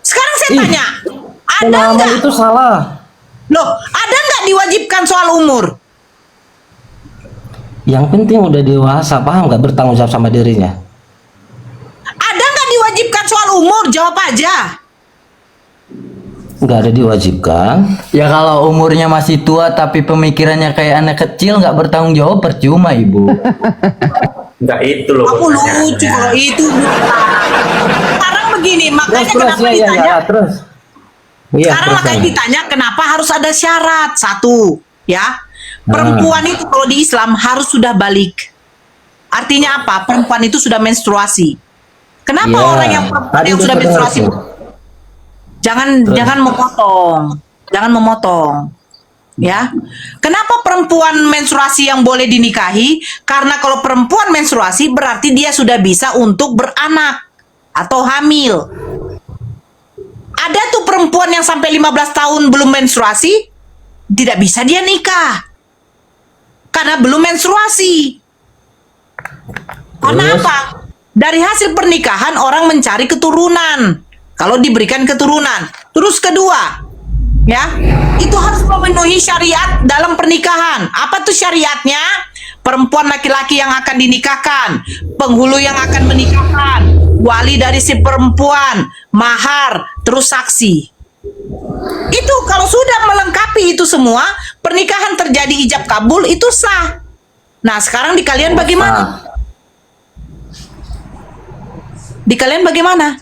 Sekarang saya Ih, tanya, ada Pemahaman nggak? itu salah. Loh, ada nggak diwajibkan soal umur? Yang penting udah dewasa, paham nggak, bertanggung jawab sama dirinya. Ada nggak diwajibkan soal umur? Jawab aja. Nggak ada diwajibkan. Ya kalau umurnya masih tua tapi pemikirannya kayak anak kecil nggak bertanggung jawab percuma ibu. Enggak itu loh. Aku pertanyaannya. lucu kalau itu. Sekarang begini, makanya Terus kenapa ya, ditanya? terus. Iya, Sekarang terus. makanya ditanya kenapa harus ada syarat. Satu, ya. Perempuan itu kalau di Islam harus sudah balik. Artinya apa? Perempuan itu sudah menstruasi. Kenapa Iya. orang yang perempuan Tadi yang udah sudah terdengar menstruasi? tuh. Jangan memotong. Jangan memotong. Ya. Kenapa perempuan menstruasi yang boleh dinikahi? Karena kalau perempuan menstruasi berarti dia sudah bisa untuk beranak atau hamil. Ada tuh perempuan yang sampai 15 tahun belum menstruasi, tidak bisa dia nikah. Karena belum menstruasi. Karena Terus? apa? Dari hasil pernikahan orang mencari keturunan. Kalau diberikan keturunan. Terus kedua, ya, itu harus memenuhi syariat dalam pernikahan. Apa tuh syariatnya? Perempuan laki-laki yang akan dinikahkan, penghulu yang akan menikahkan, wali dari si perempuan, mahar, terus saksi. Itu kalau sudah melengkapi itu semua, pernikahan terjadi ijab kabul, itu sah. Nah, sekarang di kalian bagaimana? Di kalian bagaimana?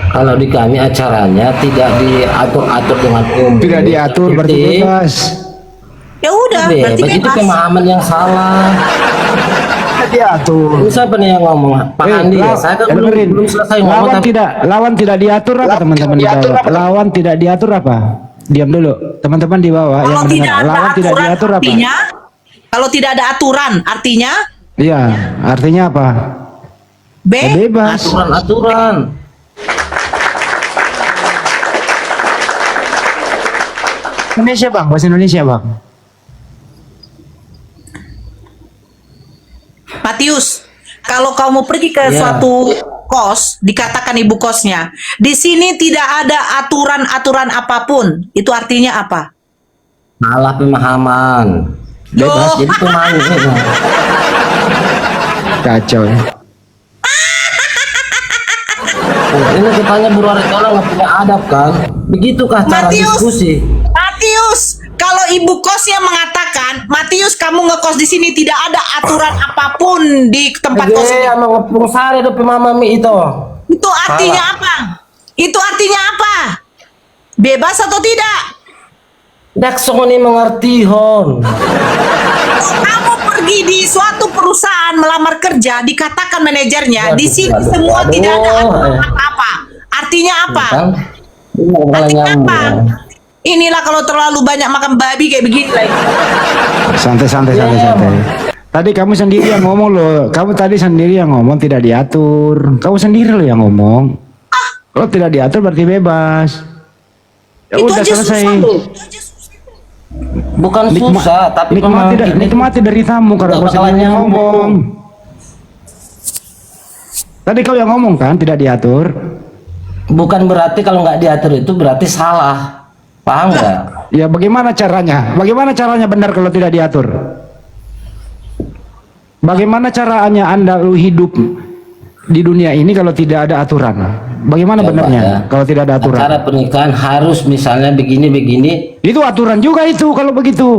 Kalau di kami acaranya tidak diatur-atur dengan umum. Tidak diatur berarti bebas. Ya udah, berarti Itu bebas. pemahaman yang salah. Tidak diatur. Ini siapa nih yang ngomong? Pak Andi ya? Saya kan belum selesai ngomong. Lawan tidak diatur apa teman-teman di bawah? Lawan tidak diatur apa? Diam dulu, teman-teman di bawah yang Kalau tidak mendengar. ada Lawan tidak aturan diatur apa? artinya, kalau tidak ada aturan artinya Iya, artinya apa? Ya, bebas. Aturan-aturan. Indonesia bang, bahasa Indonesia bang. Matius, kalau kau mau pergi ke Ya. suatu kos, dikatakan ibu kosnya, di sini tidak ada aturan-aturan apapun. Itu artinya apa? Salah pemahaman. Bebas Loh. jadi pemahaman. Kacau ya. Ini kitanya Bu Ritola nggak punya adab kan? Begitukah cara diskusi? Matius, kalau ibu kosnya mengatakan, Matius kamu ngekos di sini tidak ada aturan apapun di tempat kos ini. Sama ngepung sari ada pemamami itu. Itu artinya apa? Itu artinya apa? Bebas atau tidak? Dak songoni mengerti hon. Kamu pergi di suatu perusahaan melamar kerja, dikatakan manajernya, di sini Waduh, semua waduh. tidak ada aturan apa-apa. Artinya apa? Kan? Ini malah Artinya nyambung. apa? Inilah kalau terlalu banyak makan babi kayak begini lagi. Santai. Tadi kamu sendiri yang ngomong loh. Kamu tadi sendiri yang ngomong tidak diatur. Kamu sendiri loh yang ngomong. Kalau tidak diatur berarti bebas. Ya Itu udah aja selesai. susah loh. Bukan susah, tapi nikmati dari tamu kalau kau sendiri yang ngomong. Tadi kau yang ngomong kan tidak diatur. Bukan berarti kalau nggak diatur itu berarti salah. Paham nggak? Ya bagaimana caranya? Bagaimana caranya benar kalau tidak diatur? Bagaimana caranya Anda lu hidup di dunia ini kalau tidak ada aturan? Bagaimana Coba benarnya ya. kalau tidak ada aturan? Acara pernikahan harus misalnya begini-begini. Itu aturan juga itu kalau begitu.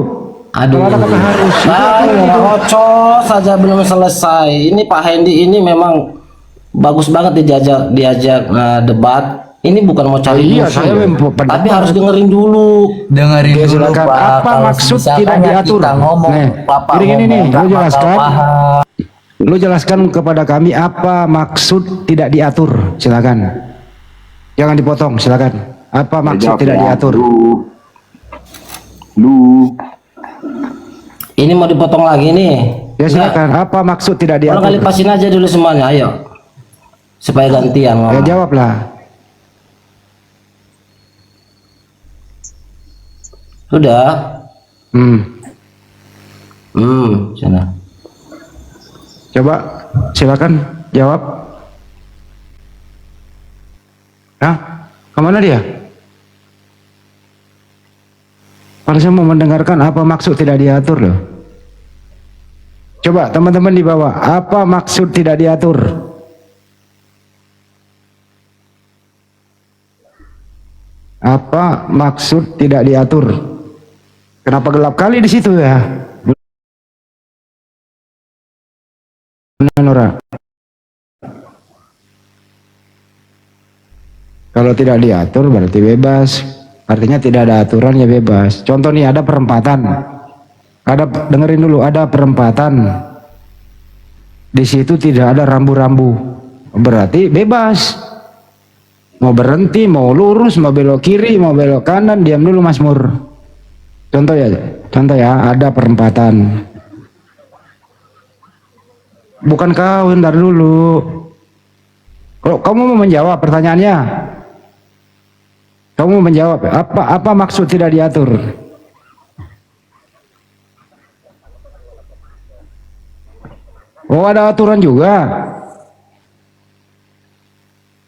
Aduh, Kalau ada kata harus. Itu aturan itu. ngocos saja belum selesai. Ini Pak Hendy ini memang bagus banget diajak debat. Ini bukan mau cari Iya, musuh, saya loh. pendapat. Tapi harus dengerin dulu. Dengerin Ya, dulu silakan. Pak. Apa Kalau maksud misalkan tidak diatur? Kita ngomong, Nih, Bapak gini nih, ngomong, lu Bapak jelaskan. nggak paham. Lu jelaskan kepada kami apa maksud tidak diatur. Silakan. Jangan dipotong, silakan. Apa maksud tidak diatur? Lu Ini mau dipotong lagi nih. Ya silakan. Apa maksud tidak Kalau kali diatur? pasin aja dulu semuanya, ayo. Supaya gantian Ya ngomong. jawablah. Sudah. Sana. Coba silakan jawab. Hah? Kemana dia? Harusnya mau mendengarkan apa maksud tidak diatur loh. Coba teman-teman di bawah, apa maksud tidak diatur? Apa maksud tidak diatur? Kenapa gelap kali di situ ya? Nora. Kalau tidak diatur berarti bebas. Artinya tidak ada aturan ya bebas. Contoh nih ada perempatan. Dengerin dulu, ada perempatan. Di situ tidak ada rambu-rambu. Berarti bebas. Mau berhenti, mau lurus, mau belok kiri, mau belok kanan, diam dulu Mas Mur. Contoh ya, ada perempatan. Bukan kau, ntar dulu. Kalau kamu mau menjawab pertanyaannya, kamu mau menjawab apa maksud tidak diatur? Oh, ada aturan juga.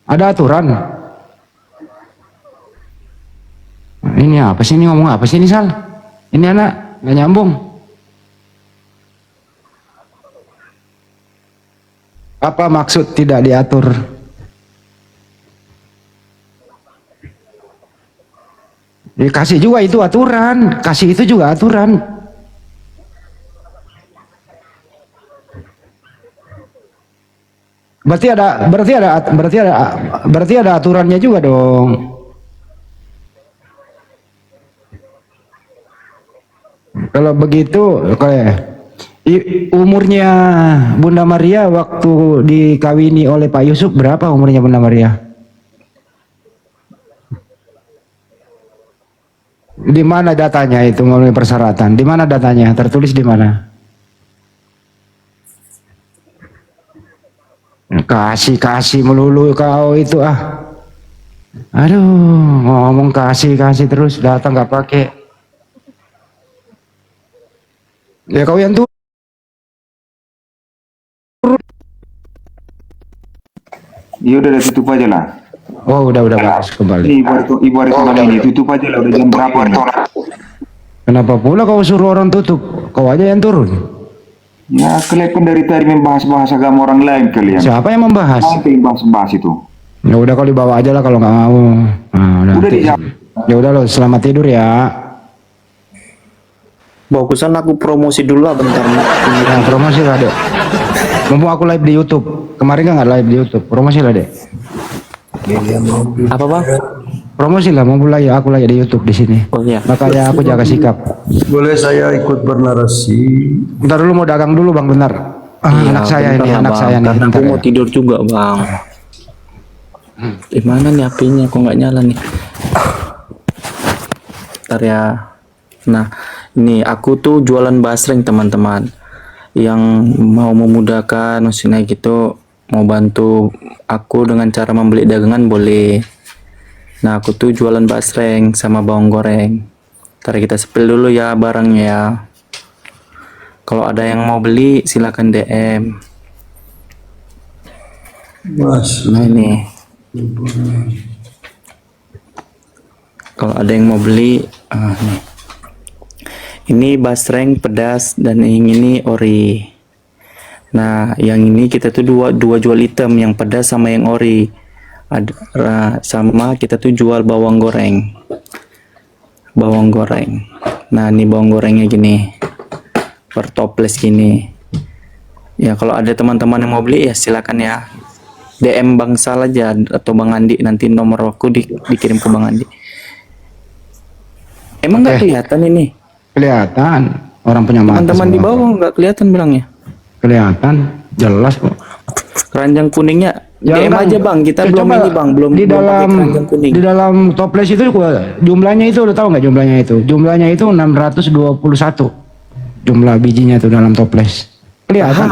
Ada aturan. Ini apa sih, ini ngomong apa sih ini, Sal? Ini anak nggak nyambung. Apa maksud tidak diatur? Dikasih juga itu aturan, kasih itu juga aturan. Berarti ada aturannya juga dong. Kalau begitu, umurnya Bunda Maria waktu dikawini oleh Pak Yusuf berapa umurnya Bunda Maria? Di mana datanya itu memenuhi persyaratan? Di mana datanya? Tertulis di mana? Kasih melulu kau itu ah. Aduh, ngomong kasih terus, datang nggak pakai. Ya kau yang tuh. Ya udah tutup aja lah. Oh udah bagus kembali. Ini ibu hari malam ini tutup aja lah, udah jam berapa nih? Kenapa pula kau suruh orang tutup? Kau aja yang turun. Ya kalian dari tadi membahas agama orang lain kalian. Siapa yang membahas? Apa yang bahas itu? Ya udah kau dibawa aja lah kalau nggak mau. Nah, udah ya udah lo selamat tidur ya. Bagusan aku promosi dulu lah bentar. Nah, promosi lah dek. Mumpung aku live di YouTube. Kemarin kan nggak live di YouTube. Promosi lah dek. Apa bang? Promosi lah, mumpung aku live di YouTube di sini. Oh iya. Makanya aku jaga sikap. Boleh saya ikut bernarasi? Bentar dulu, mau dagang dulu bang, benar. Iya, anak saya ini, bentar, anak Bang. saya nih. Karena aku bentar mau ya. tidur juga bang. Gimana nih apinya? Kok nggak nyala nih? Bentar ya. Nah, ini aku tuh jualan basreng teman-teman. Yang mau memudahkan, maksudnya gitu, mau bantu aku dengan cara membeli dagangan boleh. Nah, aku tuh jualan basreng sama bawang goreng. Ntar kita spill dulu ya barangnya ya. Kalau ada yang mau beli silakan DM. Mas. Nah ini. Kalau ada yang mau beli, nih. Ini basreng pedas dan yang ini ori. Nah, yang ini kita tuh dua jual item, yang pedas sama yang ori. Ada sama kita tuh jual bawang goreng. Bawang goreng. Nah, ini bawang gorengnya gini. Per toples gini. Ya, kalau ada teman-teman yang mau beli ya silakan ya. DM Bang Sal aja atau Bang Andi, nanti nomor aku dikirim ke Bang Andi. Emang nggak kelihatan ini? Kelihatan, orang punya mata. Teman-teman di bawah nggak kelihatan bilangnya. Kelihatan, jelas kok. Keranjang kuningnya DM Jangan, aja bang, kita belum coba ini bang, belum di belum pakai dalam keranjang kuning. di dalam toples itu jumlahnya itu udah tahu nggak jumlahnya itu? Jumlahnya itu 621 jumlah bijinya itu dalam toples. Kelihatan.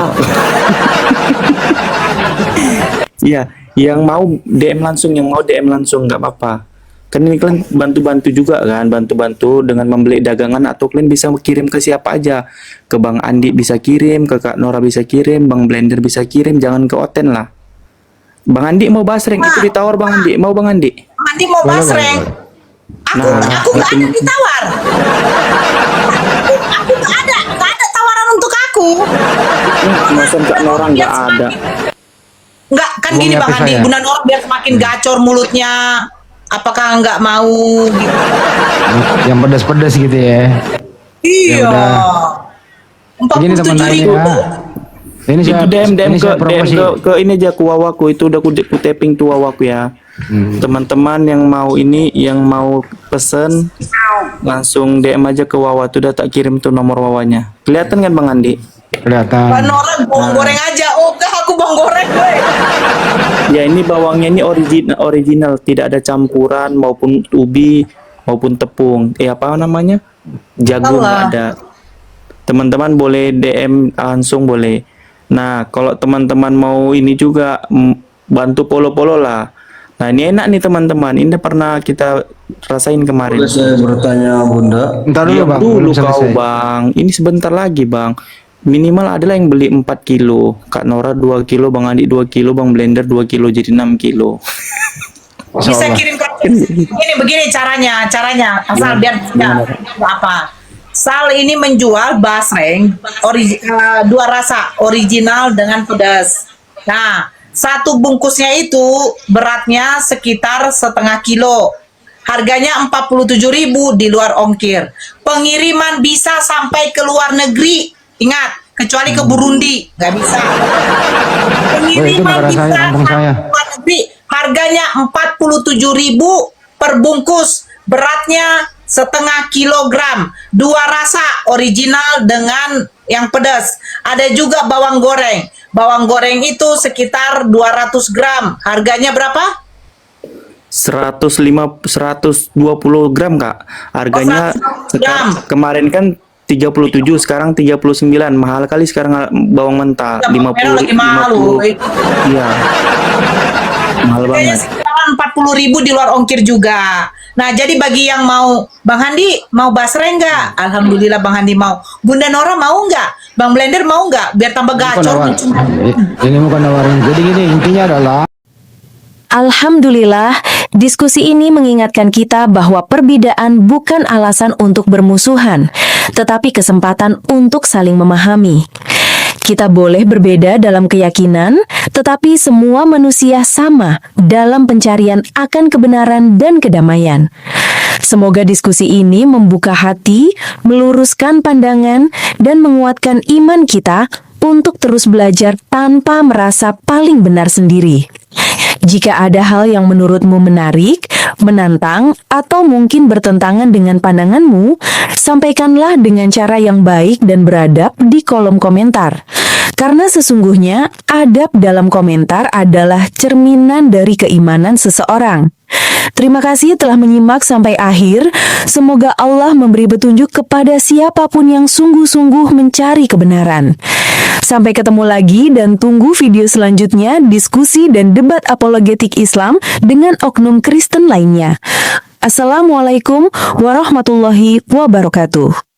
Iya, yang mau DM langsung, nggak apa-apa. Kan ini kalian bantu-bantu juga kan, bantu-bantu dengan membeli dagangan, atau kalian bisa kirim ke siapa aja. Ke Bang Andi bisa kirim, ke Kak Nora bisa kirim, Bang Blender bisa kirim, jangan ke Oten lah. Bang Andi mau basreng, itu ditawar Bang Andi, mau Bang Andi? Bang Andi mau basreng. Aku nggak ada ditawar. Aku nggak ada tawaran untuk aku. Masa Kak Nora nggak ada? Nggak, kan gini Bang Andi, Bunda Nora biar semakin gacor mulutnya. Apakah nggak mau gitu? Yang pedas-pedas gitu ya. Iya. Begini teman 47.000. ya. Ini Itu saya DM ini saya promosi. ke ini aja ke wawaku, itu udah ku tapping tuh wawaku ya. Teman-teman yang mau ini, yang mau pesen langsung DM aja ke wawa, tuh udah tak kirim tuh nomor wawanya. Kelihatan kan Bang Andi? Kelihatan. Bang Nora bawang goreng aja. Oh, aku bawang goreng, gue. Ya ini bawangnya ini original, tidak ada campuran maupun ubi maupun tepung. Apa namanya? Jagung nggak ada. Teman-teman boleh DM langsung boleh. Nah, kalau teman-teman mau ini juga bantu polo-polo lah. Nah, ini enak nih teman-teman. Ini pernah kita rasain kemarin. Boleh saya bertanya Bunda? Ntar dulu Diam bang. dulu belum kau selesai. Bang. Ini sebentar lagi Bang. Minimal adalah yang beli 4 kilo, Kak Nora 2 kilo, Bang Andi 2 kilo, Bang Blender 2 kilo, jadi 6 kilo. Bisa kirim ke ini begini caranya asal biar tidak apa. Sal ini menjual basreng dua rasa original dengan pedas. Nah, satu bungkusnya itu beratnya sekitar setengah kilo. Harganya 47.000 di luar ongkir. Pengiriman bisa sampai ke luar negeri. Ingat, kecuali ke Burundi nggak bisa. Pengiriman bisa sampai ke luar negeri. Harganya 47.000 per bungkus. Beratnya setengah kilogram. Dua rasa original dengan yang pedas. Ada juga bawang goreng. Bawang goreng itu sekitar 200 gram. Harganya berapa? 120 gram, Kak. Harganya kemarin kan 37, sekarang 39. Mahal kali sekarang bawang mentah. 50. Iya. Mahal banget. Sekitar 40.000 di luar ongkir juga. Nah, jadi bagi yang mau, Bang Handi mau basreng nggak? Alhamdulillah Bang Handi mau. Bunda Nora mau nggak? Bang Blender mau nggak? Biar tambah gacor. Ini bukan nawarin. Jadi gini, intinya adalah Alhamdulillah, diskusi ini mengingatkan kita bahwa perbedaan bukan alasan untuk bermusuhan, tetapi kesempatan untuk saling memahami. Kita boleh berbeda dalam keyakinan, tetapi semua manusia sama dalam pencarian akan kebenaran dan kedamaian. Semoga diskusi ini membuka hati, meluruskan pandangan, dan menguatkan iman kita untuk terus belajar tanpa merasa paling benar sendiri. Jika ada hal yang menurutmu menarik, menantang, atau mungkin bertentangan dengan pandanganmu, sampaikanlah dengan cara yang baik dan beradab di kolom komentar. Karena sesungguhnya adab dalam komentar adalah cerminan dari keimanan seseorang. Terima kasih telah menyimak sampai akhir. Semoga Allah memberi petunjuk kepada siapapun yang sungguh-sungguh mencari kebenaran. Sampai ketemu lagi dan tunggu video selanjutnya diskusi dan debat apologetik Islam dengan oknum Kristen lainnya. Assalamualaikum warahmatullahi wabarakatuh.